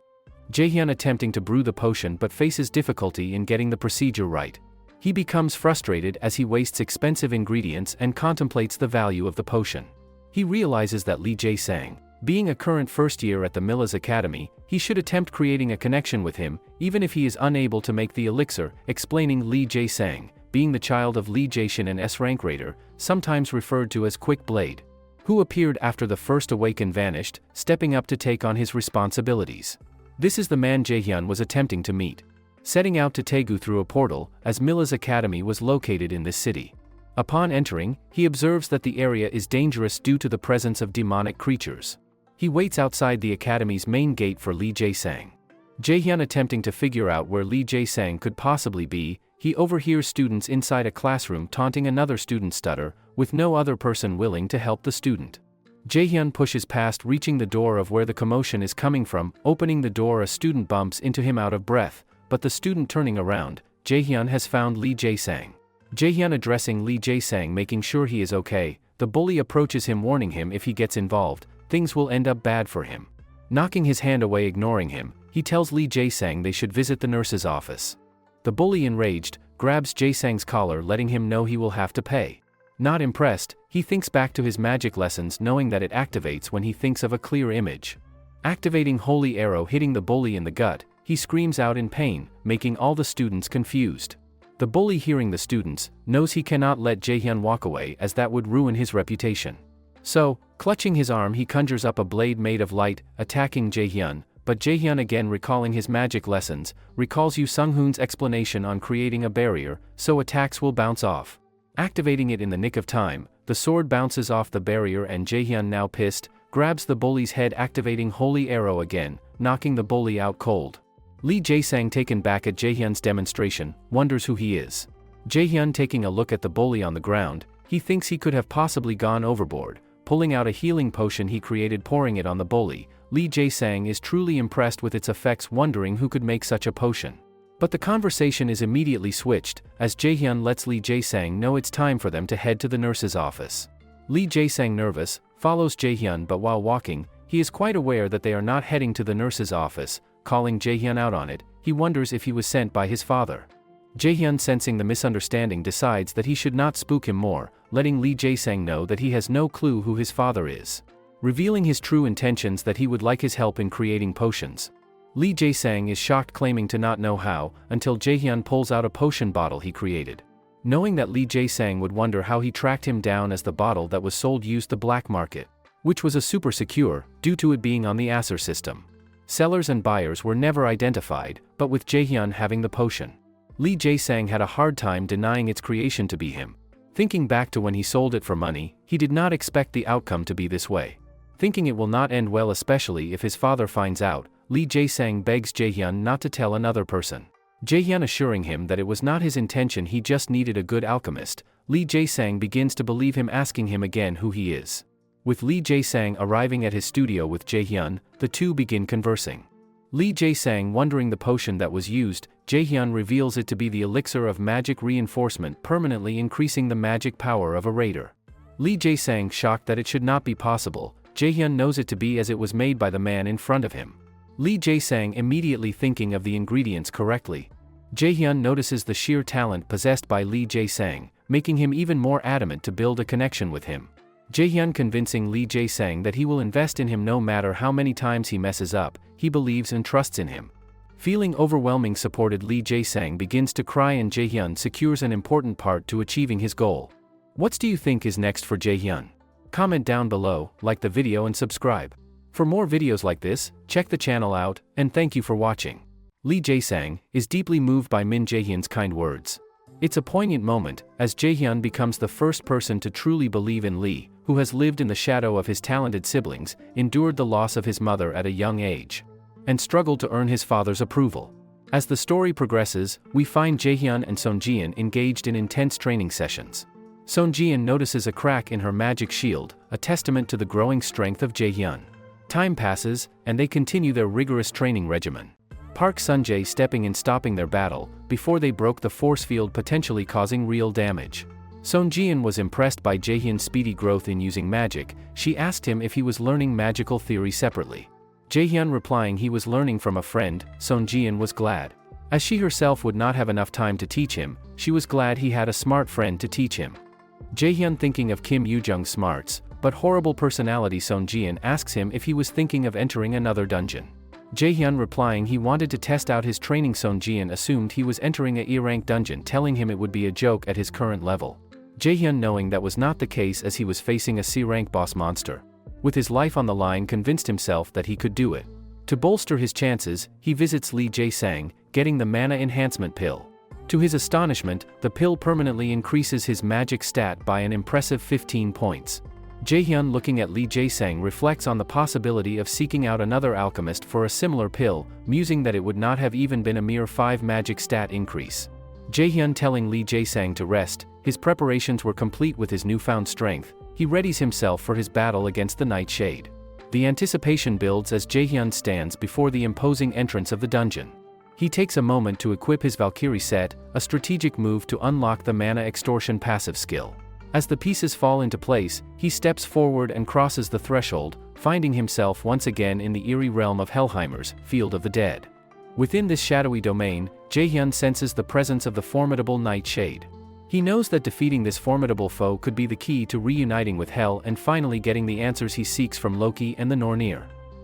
Jae-hyun attempting to brew the potion but faces difficulty in getting the procedure right. He becomes frustrated as he wastes expensive ingredients and contemplates the value of the potion. He realizes that Lee Jae-sang, being a current first year at the Milla's Academy, he should attempt creating a connection with him, even if he is unable to make the elixir, explaining Lee Jae-sang, being the child of Lee Jae-shin, an S-rank raider, sometimes referred to as Quick Blade, who appeared after the first awaken vanished, stepping up to take on his responsibilities. This is the man Jae-hyun was attempting to meet. Setting out to Taegu through a portal, as Milla's Academy was located in this city. Upon entering, he observes that the area is dangerous due to the presence of demonic creatures. He waits outside the academy's main gate for Lee Jae-sang. Jae-hyun attempting to figure out where Lee Jae-sang could possibly be, he overhears students inside a classroom taunting another student stutter, with no other person willing to help the student. Jae-hyun pushes past, reaching the door of where the commotion is coming from. Opening the door, a student bumps into him out of breath, but the student turning around, Jae-hyun has found Lee Jae-sang. Jaehyun addressing Lee Jae-sang making sure he is okay, the bully approaches him warning him if he gets involved, things will end up bad for him. Knocking his hand away ignoring him, he tells Lee Jae-sang they should visit the nurse's office. The bully enraged, grabs Jae-sang's collar letting him know he will have to pay. Not impressed, he thinks back to his magic lessons knowing that it activates when he thinks of a clear image. Activating Holy Arrow hitting the bully in the gut, he screams out in pain, making all the students confused. The bully hearing the students, knows he cannot let Jaehyun walk away as that would ruin his reputation. So, clutching his arm he conjures up a blade made of light, attacking Jaehyun, but Jaehyun again recalling his magic lessons, recalls Yoo Sung-hoon's explanation on creating a barrier, so attacks will bounce off. Activating it in the nick of time, the sword bounces off the barrier and Jaehyun now pissed, grabs the bully's head activating Holy Arrow again, knocking the bully out cold. Lee Jae-sang taken back at Jaehyun's demonstration, wonders who he is. Jaehyun taking a look at the bully on the ground, he thinks he could have possibly gone overboard, pulling out a healing potion he created pouring it on the bully. Lee Jae-sang is truly impressed with its effects wondering who could make such a potion. But the conversation is immediately switched, as Jaehyun lets Lee Jae-sang know it's time for them to head to the nurse's office. Lee Jae-sang nervous, follows Jaehyun but while walking, he is quite aware that they are not heading to the nurse's office. Calling Jaehyun out on it, he wonders if he was sent by his father. Jaehyun sensing the misunderstanding decides that he should not spook him more, letting Lee Jae-sang know that he has no clue who his father is. Revealing his true intentions that he would like his help in creating potions. Lee Jae-sang is shocked claiming to not know how, until Jaehyun pulls out a potion bottle he created. Knowing that Lee Jae-sang would wonder how he tracked him down as the bottle that was sold used the black market, which was a super secure, due to it being on the Asura system. Sellers and buyers were never identified, but with Jaehyun having the potion, Lee Jae-sang had a hard time denying its creation to be him. Thinking back to when he sold it for money, he did not expect the outcome to be this way. Thinking it will not end well especially if his father finds out, Lee Jae-sang begs Jaehyun not to tell another person. Jaehyun assuring him that it was not his intention, he just needed a good alchemist. Lee Jae-sang begins to believe him asking him again who he is. With Lee Jae-sang arriving at his studio with Jaehyun, the two begin conversing. Lee Jae-sang wondering the potion that was used, Jaehyun reveals it to be the elixir of magic reinforcement permanently increasing the magic power of a raider. Lee Jae-sang shocked that it should not be possible, Jaehyun knows it to be as it was made by the man in front of him. Lee Jae-sang immediately thinking of the ingredients correctly. Jaehyun notices the sheer talent possessed by Lee Jae-sang, making him even more adamant to build a connection with him. Jaehyun convincing Lee Jae-sang that he will invest in him no matter how many times he messes up, he believes and trusts in him. Feeling overwhelming supported Lee Jae-sang begins to cry and Jaehyun secures an important part to achieving his goal. What do you think is next for Jaehyun? Comment down below, like the video and subscribe. For more videos like this, check the channel out, and thank you for watching. Lee Jae-sang is deeply moved by Min Jaehyun's kind words. It's a poignant moment, as Jaehyun becomes the first person to truly believe in Lee, who has lived in the shadow of his talented siblings, endured the loss of his mother at a young age, and struggled to earn his father's approval. As the story progresses, we find Jaehyun and Seonjian engaged in intense training sessions. Seonjian notices a crack in her magic shield, a testament to the growing strength of Jaehyun. Time passes, and they continue their rigorous training regimen. Park Sunjae stepping in stopping their battle, before they broke the force field potentially causing real damage. Seonjian was impressed by Jaehyun's speedy growth in using magic, she asked him if he was learning magical theory separately. Jaehyun replying he was learning from a friend, Seonjian was glad. As she herself would not have enough time to teach him, she was glad he had a smart friend to teach him. Jaehyun thinking of Kim Yoo-jung's smarts, but horrible personality Seonjian asks him if he was thinking of entering another dungeon. Jaehyun replying he wanted to test out his training. Seonjian assumed he was entering a E-rank dungeon telling him it would be a joke at his current level. Jaehyun knowing that was not the case as he was facing a C-rank boss monster. With his life on the line convinced himself that he could do it. To bolster his chances, he visits Lee Jae-sang, getting the mana enhancement pill. To his astonishment, the pill permanently increases his magic stat by an impressive 15 points. Jaehyun looking at Lee Jae-sang reflects on the possibility of seeking out another alchemist for a similar pill, musing that it would not have even been a mere 5 magic stat increase. Jaehyun telling Lee Jae-sang to rest, his preparations were complete with his newfound strength, he readies himself for his battle against the Nightshade. The anticipation builds as Jaehyun stands before the imposing entrance of the dungeon. He takes a moment to equip his Valkyrie set, a strategic move to unlock the mana extortion passive skill. As the pieces fall into place, he steps forward and crosses the threshold, finding himself once again in the eerie realm of Helheimer's Field of the Dead. Within this shadowy domain, Jaehyun senses the presence of the formidable Nightshade. He knows that defeating this formidable foe could be the key to reuniting with Hel and finally getting the answers he seeks from Loki and the Nornir.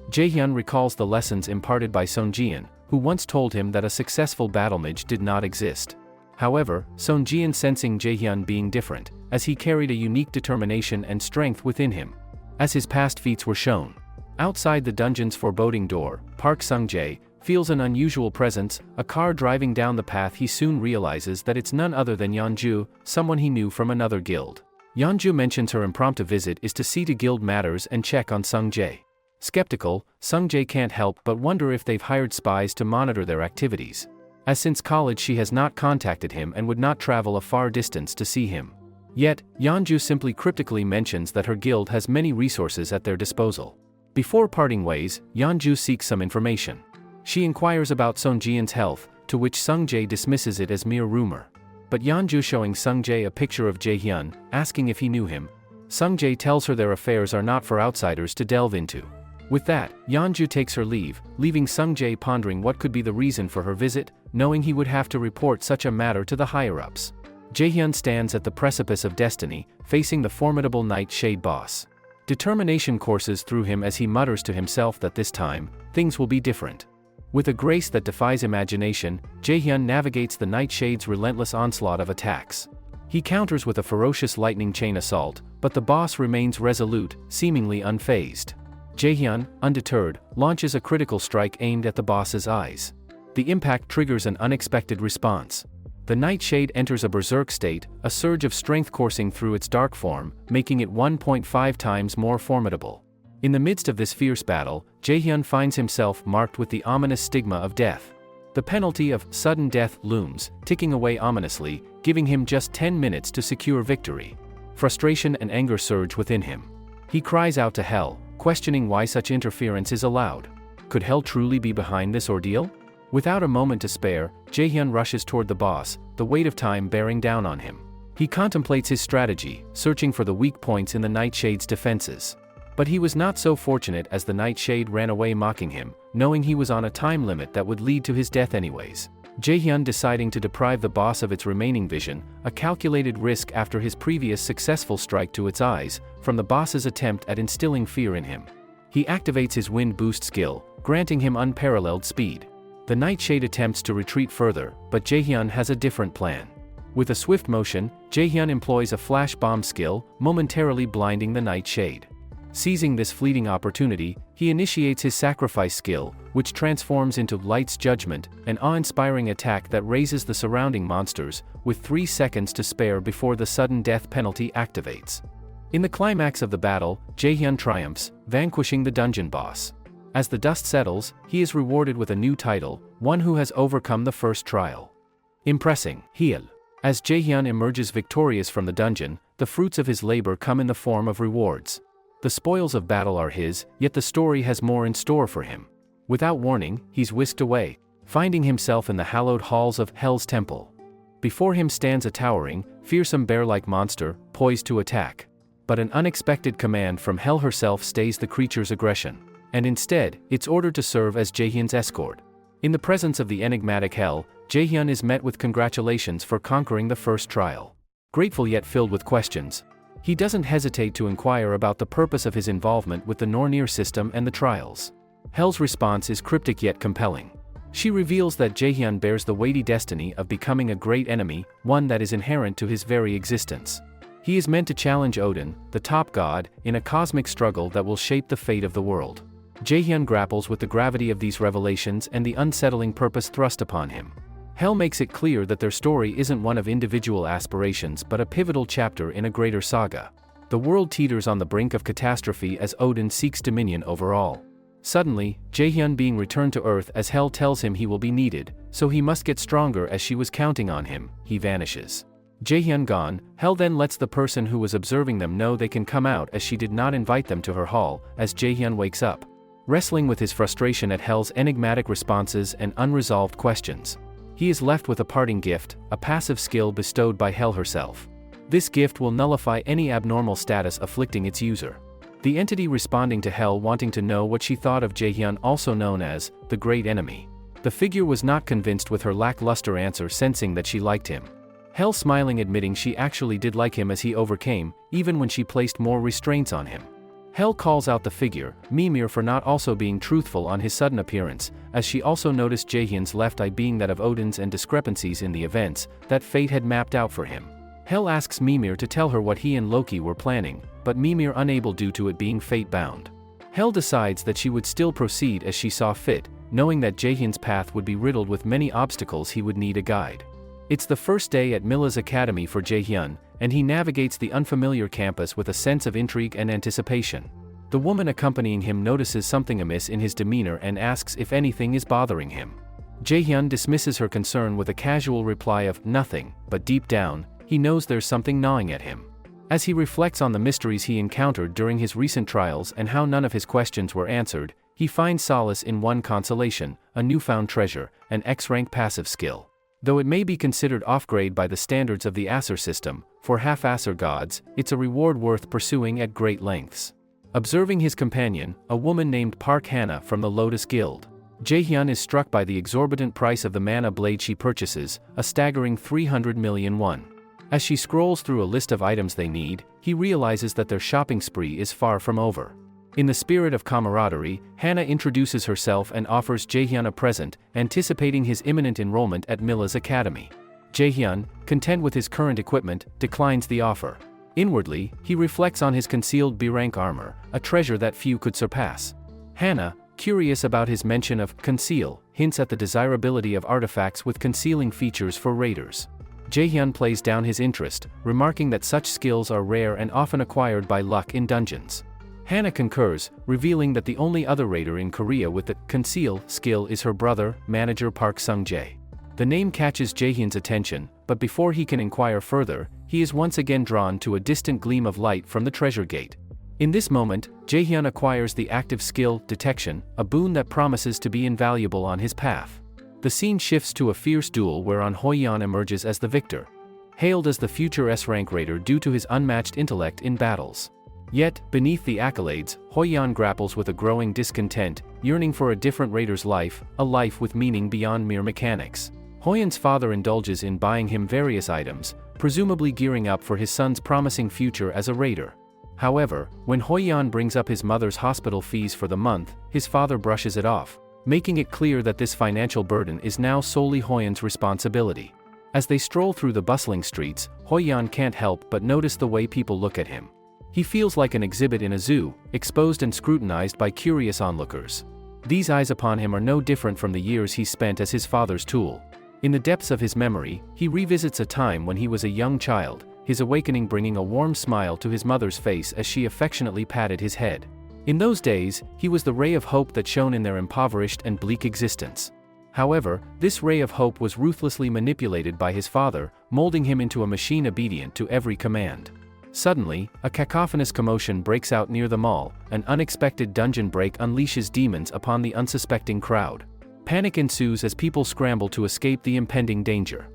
Jaehyun recalls the lessons imparted by Sonjian, who once told him that a successful battle mage did not exist. However, Sonjian sensing Jaehyun being different, as he carried a unique determination and strength within him. As his past feats were shown. Outside the dungeon's foreboding door, Park Sung-jae feels an unusual presence, a car driving down the path. He soon realizes that it's none other than Yeonju, someone he knew from another guild. Yeonju mentions her impromptu visit is to see to guild matters and check on Sung-jae. Skeptical, Sung-jae can't help but wonder if they've hired spies to monitor their activities. As since college she has not contacted him and would not travel a far distance to see him. Yet, Yeonju simply cryptically mentions that her guild has many resources at their disposal. Before parting ways, Yeonju seeks some information. She inquires about Sonjian's health, to which Sung-jae dismisses it as mere rumor. But Yeonju showing Sung-jae a picture of Jaehyun, asking if he knew him. Sung-jae tells her their affairs are not for outsiders to delve into. With that, Yeonju takes her leave, leaving Sung-jae pondering what could be the reason for her visit, knowing he would have to report such a matter to the higher-ups. Jaehyun stands at the precipice of destiny, facing the formidable Nightshade boss. Determination courses through him as he mutters to himself that this time, things will be different. With a grace that defies imagination, Jaehyun navigates the Nightshade's relentless onslaught of attacks. He counters with a ferocious lightning chain assault, but the boss remains resolute, seemingly unfazed. Jaehyun, undeterred, launches a critical strike aimed at the boss's eyes. The impact triggers an unexpected response. The Nightshade enters a berserk state, a surge of strength coursing through its dark form, making it 1.5 times more formidable. In the midst of this fierce battle, Jaehyun finds himself marked with the ominous stigma of death. The penalty of sudden death looms, ticking away ominously, giving him just 10 minutes to secure victory. Frustration and anger surge within him. He cries out to Hel, questioning why such interference is allowed. Could Hel truly be behind this ordeal? Without a moment to spare, Jaehyun rushes toward the boss, the weight of time bearing down on him. He contemplates his strategy, searching for the weak points in the Nightshade's defenses. But he was not so fortunate as the Nightshade ran away mocking him, knowing he was on a time limit that would lead to his death anyways. Jaehyun deciding to deprive the boss of its remaining vision, a calculated risk after his previous successful strike to its eyes, from the boss's attempt at instilling fear in him. He activates his wind boost skill, granting him unparalleled speed. The Nightshade attempts to retreat further, but Jaehyun has a different plan. With a swift motion, Jaehyun employs a flash bomb skill, momentarily blinding the Nightshade. Seizing this fleeting opportunity, he initiates his sacrifice skill, which transforms into Light's Judgment, an awe-inspiring attack that raises the surrounding monsters, with 3 seconds to spare before the sudden death penalty activates. In the climax of the battle, Jaehyun triumphs, vanquishing the dungeon boss. As the dust settles, he is rewarded with a new title, one who has overcome the first trial. Impressing, Hiel. As Jaehyun emerges victorious from the dungeon, the fruits of his labor come in the form of rewards. The spoils of battle are his, yet the story has more in store for him. Without warning, he's whisked away, finding himself in the hallowed halls of Hel's temple. Before him stands a towering, fearsome bear-like monster, poised to attack. But an unexpected command from Hel herself stays the creature's aggression. And instead, it's ordered to serve as Jaehyun's escort. In the presence of the enigmatic Hel, Jaehyun is met with congratulations for conquering the first trial. Grateful yet filled with questions, he doesn't hesitate to inquire about the purpose of his involvement with the Nornir system and the trials. Hel's response is cryptic yet compelling. She reveals that Jaehyun bears the weighty destiny of becoming a great enemy, one that is inherent to his very existence. He is meant to challenge Odin, the top god, in a cosmic struggle that will shape the fate of the world. Jaehyun grapples with the gravity of these revelations and the unsettling purpose thrust upon him. Hel makes it clear that their story isn't one of individual aspirations but a pivotal chapter in a greater saga. The world teeters on the brink of catastrophe as Odin seeks dominion over all. Suddenly, Jaehyun being returned to Earth as Hel tells him he will be needed, so he must get stronger as she was counting on him, he vanishes. Jaehyun gone, Hel then lets the person who was observing them know they can come out as she did not invite them to her hall, as Jaehyun wakes up. wrestling with his frustration at Hell's enigmatic responses and unresolved questions. He is left with a parting gift, a passive skill bestowed by Hell herself. This gift will nullify any abnormal status afflicting its user. The entity responding to Hell wanting to know what she thought of Jaehyun, also known as the Great Enemy. The figure was not convinced with her lackluster answer, sensing that she liked him. Hell smiling, admitting she actually did like him as he overcame, even when she placed more restraints on him. Hell calls out the figure, Mimir, for not also being truthful on his sudden appearance, as she also noticed Jaehyun's left eye being that of Odin's and discrepancies in the events that fate had mapped out for him. Hell asks Mimir to tell her what he and Loki were planning, but Mimir unable due to it being fate-bound. Hell decides that she would still proceed as she saw fit, knowing that Jaehyun's path would be riddled with many obstacles. He would need a guide. It's the first day at Milla's academy for Jaehyun, and he navigates the unfamiliar campus with a sense of intrigue and anticipation. The woman accompanying him notices something amiss in his demeanor and asks if anything is bothering him. Jaehyun dismisses her concern with a casual reply of nothing, but deep down, he knows there's something gnawing at him. As he reflects on the mysteries he encountered during his recent trials and how none of his questions were answered, he finds solace in one consolation, a newfound treasure, an X-rank passive skill. Though it may be considered off-grade by the standards of the Asur system, for half-Asur gods, it's a reward worth pursuing at great lengths. Observing his companion, a woman named Park Hannah from the Lotus Guild, Jaehyun is struck by the exorbitant price of the mana blade she purchases, a staggering 300 million won. As she scrolls through a list of items they need, he realizes that their shopping spree is far from over. In the spirit of camaraderie, Hannah introduces herself and offers Jaehyun a present, anticipating his imminent enrollment at Milla's academy. Jaehyun, content with his current equipment, declines the offer. Inwardly, he reflects on his concealed B-rank armor, a treasure that few could surpass. Hannah, curious about his mention of conceal, hints at the desirability of artifacts with concealing features for raiders. Jaehyun plays down his interest, remarking that such skills are rare and often acquired by luck in dungeons. Hannah concurs, revealing that the only other raider in Korea with the conceal skill is her brother, manager Park Sung-jae. The name catches Jaehyun's attention, but before he can inquire further, he is once again drawn to a distant gleam of light from the treasure gate. In this moment, Jaehyun acquires the active skill, detection, a boon that promises to be invaluable on his path. The scene shifts to a fierce duel whereon Hoi-yeon emerges as the victor. Hailed as the future S-rank raider due to his unmatched intellect in battles. Yet, beneath the accolades, Hoi-yeon grapples with a growing discontent, yearning for a different raider's life, a life with meaning beyond mere mechanics. Hoi-yeon's father indulges in buying him various items, presumably gearing up for his son's promising future as a raider. However, when Hoi-yeon brings up his mother's hospital fees for the month, his father brushes it off, making it clear that this financial burden is now solely Hoi-yeon's responsibility. As they stroll through the bustling streets, Hoi-yeon can't help but notice the way people look at him. He feels like an exhibit in a zoo, exposed and scrutinized by curious onlookers. These eyes upon him are no different from the years he spent as his father's tool. In the depths of his memory, he revisits a time when he was a young child, his awakening bringing a warm smile to his mother's face as she affectionately patted his head. In those days, he was the ray of hope that shone in their impoverished and bleak existence. However, this ray of hope was ruthlessly manipulated by his father, molding him into a machine obedient to every command. Suddenly, a cacophonous commotion breaks out near the mall. An unexpected dungeon break unleashes demons upon the unsuspecting crowd. Panic ensues as people scramble to escape the impending danger.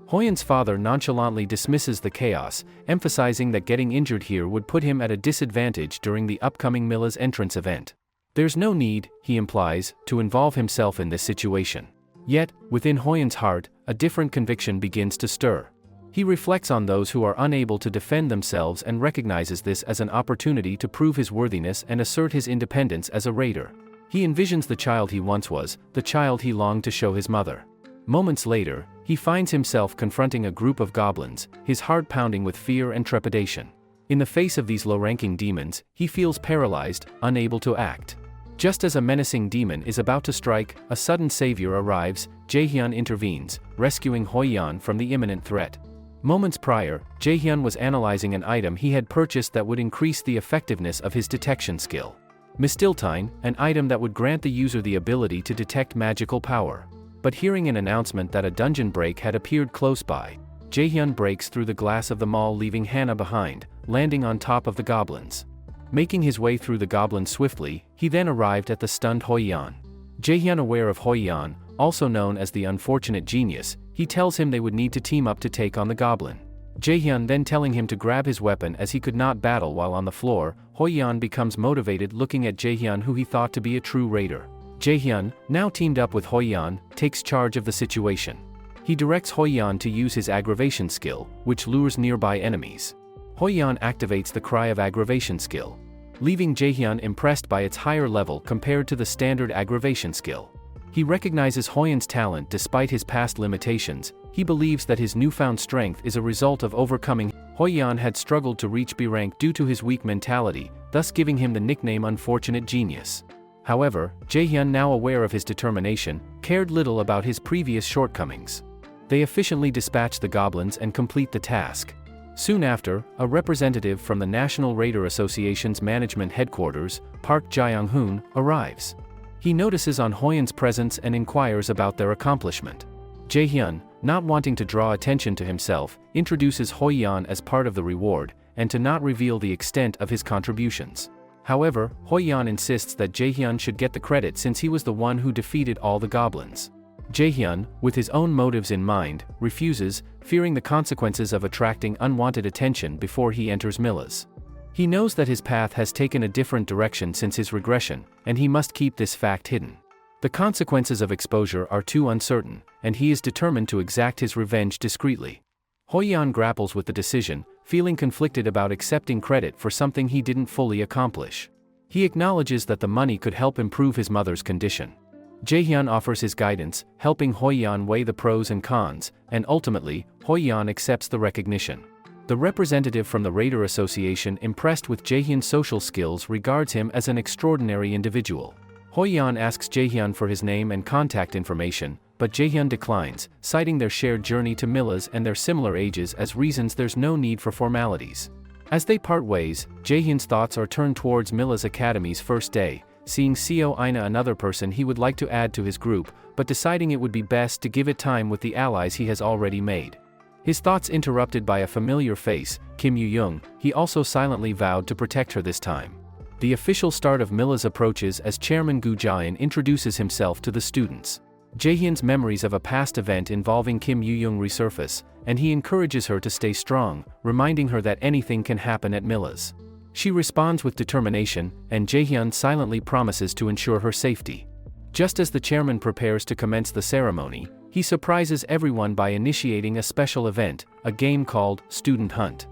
Hoi-yeon's father nonchalantly dismisses the chaos, emphasizing that getting injured here would put him at a disadvantage during the upcoming Milla's entrance event. There's no need, he implies, to involve himself in this situation. Yet, within Hoi-yeon's heart, a different conviction begins to stir. He reflects on those who are unable to defend themselves and recognizes this as an opportunity to prove his worthiness and assert his independence as a raider. He envisions the child he once was, the child he longed to show his mother. Moments later, he finds himself confronting a group of goblins, his heart pounding with fear and trepidation. In the face of these low-ranking demons, he feels paralyzed, unable to act. Just as a menacing demon is about to strike, a sudden savior arrives. Jaehyun intervenes, rescuing Hoi-yeon from the imminent threat. Moments prior, Jaehyun was analyzing an item he had purchased that would increase the effectiveness of his detection skill. Mistiltine, an item that would grant the user the ability to detect magical power. But hearing an announcement that a dungeon break had appeared close by, Jaehyun breaks through the glass of the mall, leaving Hannah behind, landing on top of the goblins. Making his way through the goblins swiftly, he then arrived at the stunned Hoi-Yan. Jae-hyun, aware of Hoi-Yan, also known as the unfortunate genius, he tells him they would need to team up to take on the goblin. Jae-hyun then telling him to grab his weapon as he could not battle while on the floor. Hoi-Yan becomes motivated looking at Jae-hyun, who he thought to be a true raider. Jae-hyun, now teamed up with Hoi-Yan, takes charge of the situation. He directs Hoi-Yan to use his aggravation skill, which lures nearby enemies. Hoi-Yan activates the cry of aggravation skill, leaving Jae-hyun impressed by its higher level compared to the standard aggravation skill. He recognizes Hoi-Yan's talent despite his past limitations. He believes that his newfound strength is a result of overcoming. Hoi-Yan had struggled to reach B rank due to his weak mentality, thus giving him the nickname Unfortunate Genius. However, Jae-hyun, now aware of his determination, cared little about his previous shortcomings. They efficiently dispatch the goblins and complete the task. Soon after, a representative from the National Raider Association's management headquarters, Park Jae-hoon, arrives. He notices on Hoi-Yan's presence and inquires about their accomplishment. Jae-hyun, not wanting to draw attention to himself, introduces Hoi-Yan as part of the reward, and to not reveal the extent of his contributions. However, Hoi-Yan insists that Jae-hyun should get the credit since he was the one who defeated all the goblins. Jae-hyun, with his own motives in mind, refuses, fearing the consequences of attracting unwanted attention before he enters Milla's. He knows that his path has taken a different direction since his regression, and he must keep this fact hidden. The consequences of exposure are too uncertain, and he is determined to exact his revenge discreetly. Hoi-Yan grapples with the decision, feeling conflicted about accepting credit for something he didn't fully accomplish. He acknowledges that the money could help improve his mother's condition. Jae-hyun offers his guidance, helping Hoi-Yan weigh the pros and cons, and ultimately, Hoi-Yan accepts the recognition. The representative from the Raider Association, impressed with Jae-hyun's social skills, regards him as an extraordinary individual. Hoi-Yan asks Jae-hyun for his name and contact information, but Jae-hyun declines, citing their shared journey to Milla's and their similar ages as reasons there's no need for formalities. As they part ways, Jae-hyun's thoughts are turned towards Milla's academy's first day, seeing Seo Aina, another person he would like to add to his group, but deciding it would be best to give it time with the allies he has already made. His thoughts interrupted by a familiar face, Kim Yu-young. He also silently vowed to protect her this time. The official start of Milla's approaches as Chairman Gu Jain introduces himself to the students. Jae-hyun's memories of a past event involving Kim Yu-young resurface, and he encourages her to stay strong, reminding her that anything can happen at Milla's. She responds with determination, and Jae-hyun silently promises to ensure her safety. Just as the chairman prepares to commence the ceremony, he surprises everyone by initiating a special event, a game called Student Hunt.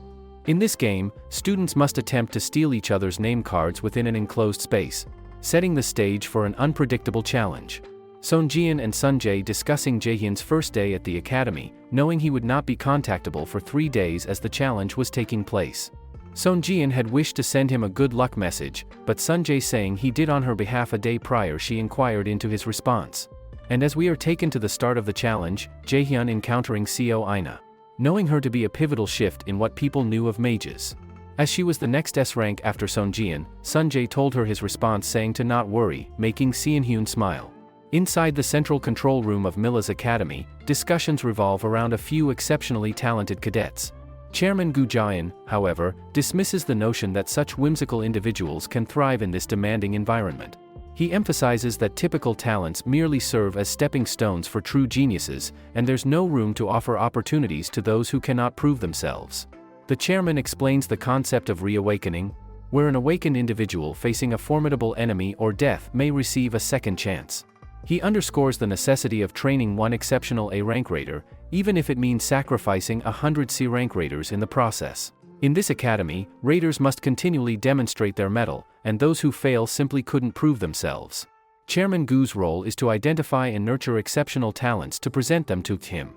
In this game, students must attempt to steal each other's name cards within an enclosed space, setting the stage for an unpredictable challenge. Sonjian and Sunjae discussing Jae-hyun's first day at the academy, knowing he would not be contactable for 3 days as the challenge was taking place. Sonjian had wished to send him a good luck message, but Sunjae saying he did on her behalf a day prior. She inquired into his response. And as we are taken to the start of the challenge, Jae-hyun encountering Seo Aina, knowing her to be a pivotal shift in what people knew of mages. As she was the next S rank after Sonjian, Sunjae told her his response, saying to not worry, making Seon-hyun smile. Inside the central control room of Milla's academy, discussions revolve around a few exceptionally talented cadets. Chairman Gu Jain, however, dismisses the notion that such whimsical individuals can thrive in this demanding environment. He emphasizes that typical talents merely serve as stepping stones for true geniuses, and there's no room to offer opportunities to those who cannot prove themselves. The chairman explains the concept of reawakening, where an awakened individual facing a formidable enemy or death may receive a second chance. He underscores the necessity of training one exceptional A-rank raider, even if it means sacrificing 100 C-rank raiders in the process. In this academy, raiders must continually demonstrate their mettle, and those who fail simply couldn't prove themselves. Chairman Gu's role is to identify and nurture exceptional talents to present them to him.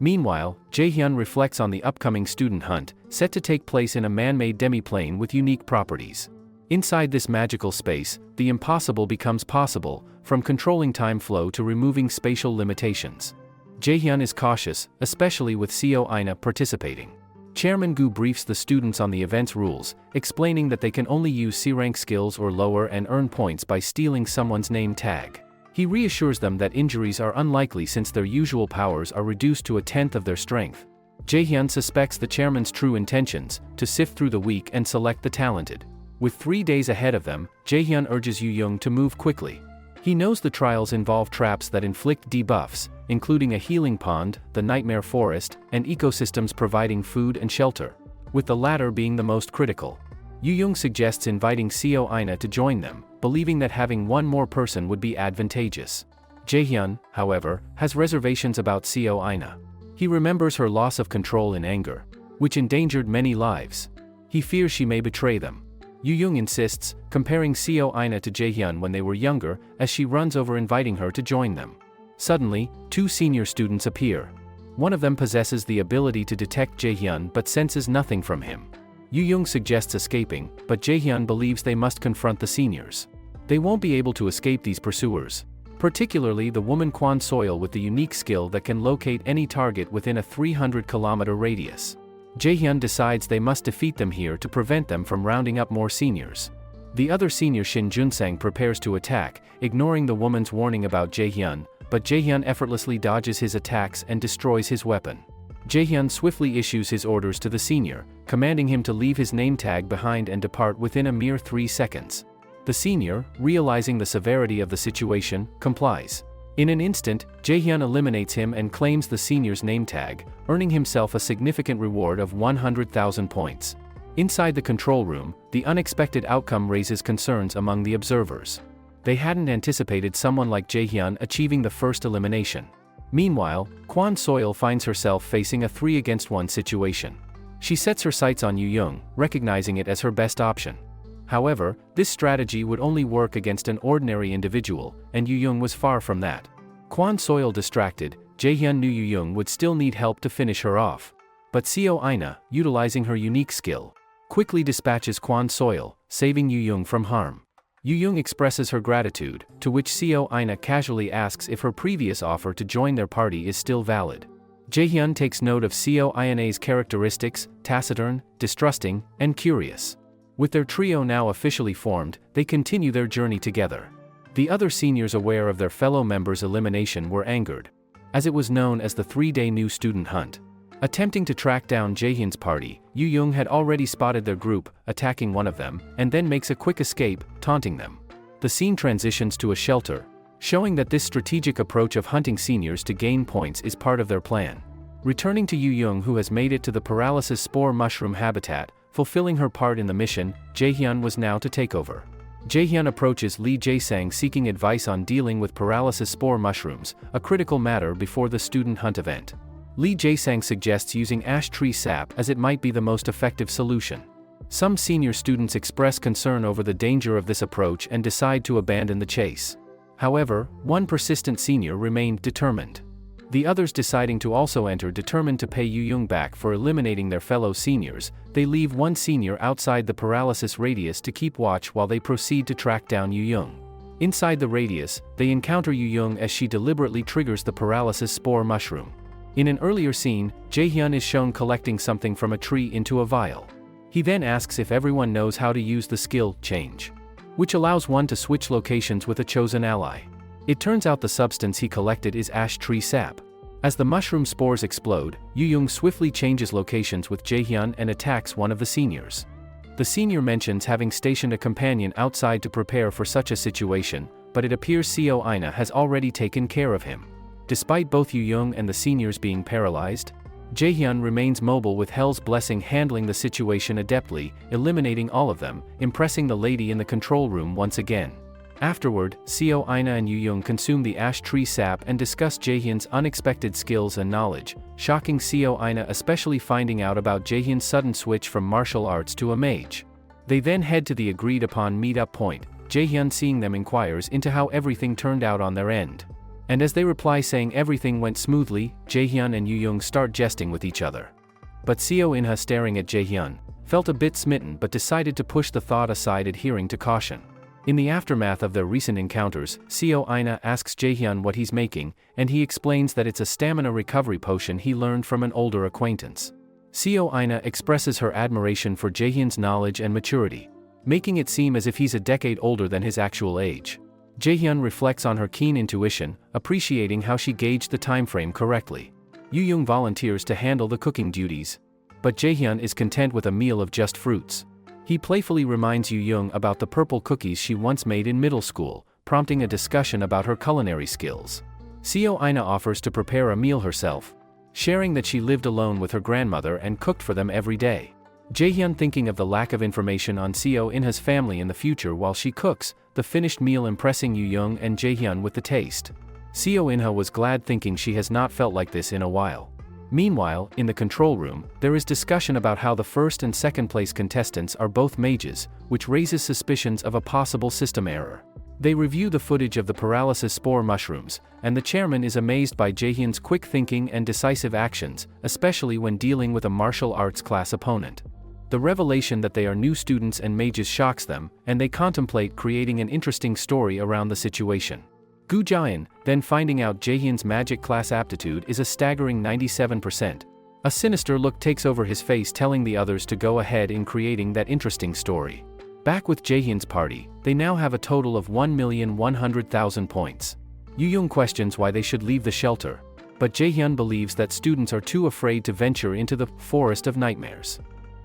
Meanwhile, Jae-hyun reflects on the upcoming student hunt, set to take place in a man-made demi-plane with unique properties. Inside this magical space, the impossible becomes possible, from controlling time flow to removing spatial limitations. Jae-hyun is cautious, especially with Seo Aina participating. Chairman Gu briefs the students on the event's rules, explaining that they can only use C-rank skills or lower and earn points by stealing someone's name tag. He reassures them that injuries are unlikely since their usual powers are reduced to 1/10 of their strength. Jae-hyun suspects the chairman's true intentions, to sift through the weak and select the talented. With 3 days ahead of them, Jaehyun urges Yu-young to move quickly. He knows the trials involve traps that inflict debuffs, including a healing pond, the nightmare forest, and ecosystems providing food and shelter, with the latter being the most critical. Yu-young suggests inviting Seo Aina to join them, believing that having one more person would be advantageous. Jaehyun, however, has reservations about Seo Aina. He remembers her loss of control in anger, which endangered many lives. He fears she may betray them. Yu-young insists, comparing Seo Aina to Jaehyun when they were younger, as she runs over inviting her to join them. Suddenly, 2 senior students appear. One of them possesses the ability to detect Jaehyun but senses nothing from him. Yu-young suggests escaping, but Jaehyun believes they must confront the seniors. They won't be able to escape these pursuers, particularly the woman Kwon Soil with the unique skill that can locate any target within a 300-kilometer radius. Jaehyun decides they must defeat them here to prevent them from rounding up more seniors. The other senior Shin Junsang prepares to attack, ignoring the woman's warning about Jaehyun, but Jaehyun effortlessly dodges his attacks and destroys his weapon. Jaehyun swiftly issues his orders to the senior, commanding him to leave his name tag behind and depart within a mere 3 seconds. The senior, realizing the severity of the situation, complies. In an instant, Jaehyun eliminates him and claims the senior's name tag, earning himself a significant reward of 100,000 points. Inside the control room, the unexpected outcome raises concerns among the observers. They hadn't anticipated someone like Jaehyun achieving the first elimination. Meanwhile, Kwon Soil finds herself facing a 3-against-1 situation. She sets her sights on Yu-young, recognizing it as her best option. However, this strategy would only work against an ordinary individual, and Yu-young was far from that. Kwon Soil distracted, Jaehyun knew Yu-young would still need help to finish her off. But Seo Aina, utilizing her unique skill, quickly dispatches Kwon Soil, saving Yu-young from harm. Yu-young expresses her gratitude, to which Seo Aina casually asks if her previous offer to join their party is still valid. Jaehyun takes note of Seo Aina's characteristics: taciturn, distrusting, and curious. With their trio now officially formed, they continue their journey together. The other seniors, aware of their fellow members' elimination, were angered, as it was known as the 3-day new student hunt. Attempting to track down Jaehyun's party, Yu-young had already spotted their group, attacking one of them, and then makes a quick escape, taunting them. The scene transitions to a shelter, showing that this strategic approach of hunting seniors to gain points is part of their plan. Returning to Yu-young, who has made it to the paralysis spore mushroom habitat, fulfilling her part in the mission, Jaehyun was now to take over. Jaehyun approaches Lee Jae-sang seeking advice on dealing with paralysis spore mushrooms, a critical matter before the student hunt event. Lee Jae-sang suggests using ash tree sap as it might be the most effective solution. Some senior students express concern over the danger of this approach and decide to abandon the chase. However, one persistent senior remained determined. The others, deciding to also enter, determined to pay Yu-young back for eliminating their fellow seniors, they leave one senior outside the paralysis radius to keep watch while they proceed to track down Yu-young. Inside the radius, they encounter Yu-young as she deliberately triggers the paralysis spore mushroom. In an earlier scene, Jaehyun is shown collecting something from a tree into a vial. He then asks if everyone knows how to use the skill change, which allows one to switch locations with a chosen ally. It turns out the substance he collected is ash tree sap. As the mushroom spores explode, Yu-young swiftly changes locations with Jaehyun and attacks one of the seniors. The senior mentions having stationed a companion outside to prepare for such a situation, but it appears Seo Aina has already taken care of him. Despite both Yu-young and the seniors being paralyzed, Jaehyun remains mobile, with Hell's blessing handling the situation adeptly, eliminating all of them, impressing the lady in the control room once again. Afterward, Seo Aina and Yu-young consume the ash tree sap and discuss Jaehyun's unexpected skills and knowledge, shocking Seo Aina, especially finding out about Jaehyun's sudden switch from martial arts to a mage. They then head to the agreed upon meet-up point. Jaehyun, seeing them, inquires into how everything turned out on their end. And as they reply saying everything went smoothly, Jaehyun and Yu-young start jesting with each other. But Seo Inha, staring at Jaehyun, felt a bit smitten but decided to push the thought aside, adhering to caution. In the aftermath of their recent encounters, Seo Aina asks Jaehyun what he's making, and he explains that it's a stamina recovery potion he learned from an older acquaintance. Seo Aina expresses her admiration for Jaehyun's knowledge and maturity, making it seem as if he's a decade older than his actual age. Jaehyun reflects on her keen intuition, appreciating how she gauged the time frame correctly. Yu-young volunteers to handle the cooking duties, but Jaehyun is content with a meal of just fruits. He playfully reminds Yu Young about the purple cookies she once made in middle school, prompting a discussion about her culinary skills. Seo Ina offers to prepare a meal herself, sharing that she lived alone with her grandmother and cooked for them every day. Jaehyun, thinking of the lack of information on Seo Inha's family in the future while she cooks the finished meal, impressing Yu Young and Jaehyun with the taste. Seo Inha was glad, thinking she has not felt like this in a while. Meanwhile, in the control room, there is discussion about how the first and second place contestants are both mages, which raises suspicions of a possible system error. They review the footage of the paralysis spore mushrooms, and the chairman is amazed by Jaehyun's quick thinking and decisive actions, especially when dealing with a martial arts class opponent. The revelation that they are new students and mages shocks them, and they contemplate creating an interesting story around the situation. Gu Jian, then finding out Jaehyun's magic class aptitude is a staggering 97%. A sinister look takes over his face, telling the others to go ahead in creating that interesting story. Back with Jaehyun's party, they now have a total of 1,100,000 points. Yu Young questions why they should leave the shelter, but Jaehyun believes that students are too afraid to venture into the forest of nightmares.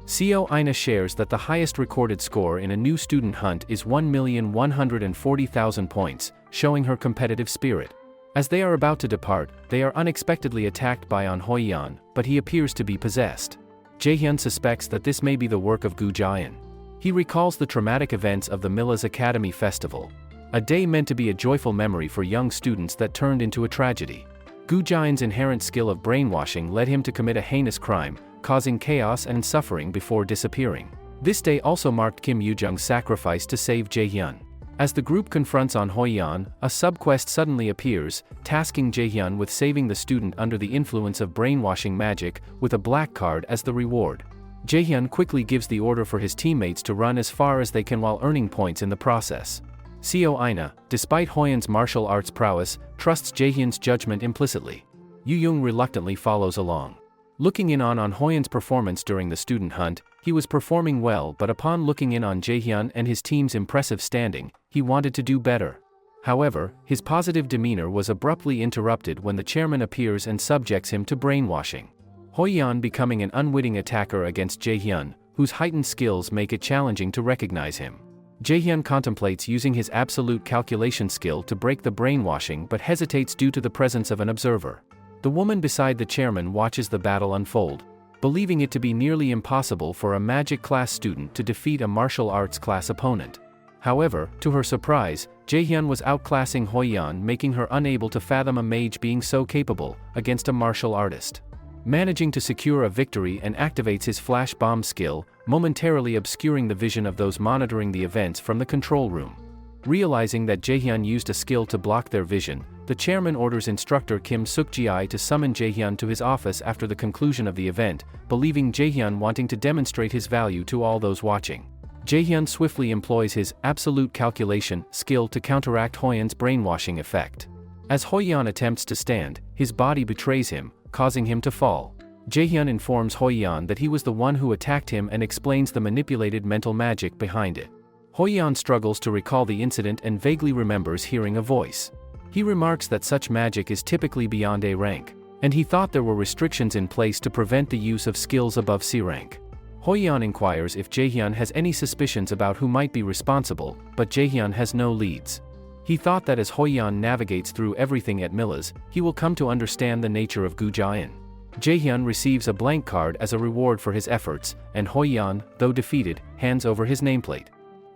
Seo Ina shares that the highest recorded score in a new student hunt is 1,140,000 points, showing her competitive spirit. As they are about to depart, they are unexpectedly attacked by An Hoi-yan, but he appears to be possessed. Jaehyun suspects that this may be the work of Gu Jian. He recalls the traumatic events of the Milla's Academy Festival, a day meant to be a joyful memory for young students that turned into a tragedy. Gu Jian's inherent skill of brainwashing led him to commit a heinous crime, causing chaos and suffering before disappearing. This day also marked Kim Yoo-jung's sacrifice to save Jaehyun. As the group confronts An Hoi-yan, a subquest suddenly appears, tasking Jaehyun with saving the student under the influence of brainwashing magic, with a black card as the reward. Jaehyun quickly gives the order for his teammates to run as far as they can while earning points in the process. Seo Ina, despite Hoyan's martial arts prowess, trusts Jaehyun's judgment implicitly. Yu Young reluctantly follows along. Looking in on Hoyan's performance during the student hunt, he was performing well, but upon looking in on Jaehyun and his team's impressive standing, he wanted to do better. However, his positive demeanor was abruptly interrupted when the chairman appears and subjects him to brainwashing. Hoi-yan becoming an unwitting attacker against Jaehyun, whose heightened skills make it challenging to recognize him. Jaehyun contemplates using his absolute calculation skill to break the brainwashing but hesitates due to the presence of an observer. The woman beside the chairman watches the battle unfold, believing it to be nearly impossible for a magic class student to defeat a martial arts class opponent. However, to her surprise, Jaehyun was outclassing Hoi-yan, making her unable to fathom a mage being so capable against a martial artist. Managing to secure a victory and activates his flash bomb skill, momentarily obscuring the vision of those monitoring the events from the control room. Realizing that Jaehyun used a skill to block their vision, the chairman orders instructor Kim Suk-ji to summon Jaehyun to his office after the conclusion of the event, believing Jaehyun wanting to demonstrate his value to all those watching. Jaehyun swiftly employs his absolute calculation skill to counteract Hoyan's brainwashing effect. As Hoi-yan attempts to stand, his body betrays him, causing him to fall. Jaehyun informs Hoi-yan that he was the one who attacked him and explains the manipulated mental magic behind it. Hoi-yan struggles to recall the incident and vaguely remembers hearing a voice. He remarks that such magic is typically beyond A rank, and he thought there were restrictions in place to prevent the use of skills above C rank. Hoi-yan inquires if Jaehyun has any suspicions about who might be responsible, but Jaehyun has no leads. He thought that as Hoi-yan navigates through everything at Milla's, he will come to understand the nature of Gu Jian. Jaehyun receives a blank card as a reward for his efforts, and Hoi-yan, though defeated, hands over his nameplate.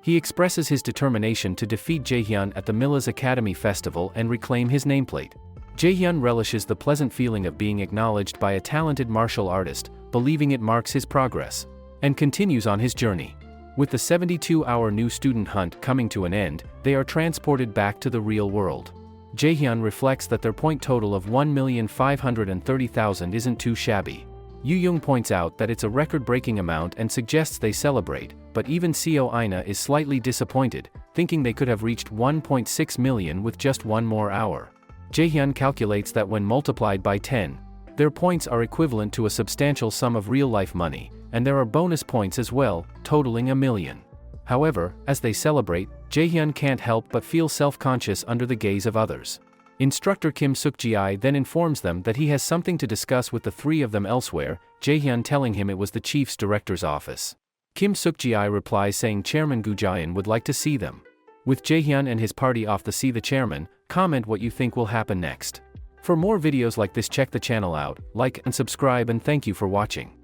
He expresses his determination to defeat Jaehyun at the Milla's Academy Festival and reclaim his nameplate. Jaehyun relishes the pleasant feeling of being acknowledged by a talented martial artist, believing it marks his progress, and continues on his journey. With the 72-hour new student hunt coming to an end, they are transported back to the real world. Jaehyun reflects that their point total of 1,530,000 isn't too shabby. Yu Young points out that it's a record-breaking amount and suggests they celebrate, but even Seo Ina is slightly disappointed, thinking they could have reached 1.6 million with just one more hour. Jaehyun calculates that when multiplied by 10, their points are equivalent to a substantial sum of real-life money, and there are bonus points as well, totaling 1 million. However, as they celebrate, Jaehyun can't help but feel self-conscious under the gaze of others. Instructor Kim Suk-ji then informs them that he has something to discuss with the three of them elsewhere, Jaehyun telling him it was the chief's director's office. Kim Suk-ji replies saying Chairman Gu Jian would like to see them. With Jaehyun and his party off the See the Chairman, comment what you think will happen next. For more videos like this, check the channel out, like and subscribe, and thank you for watching.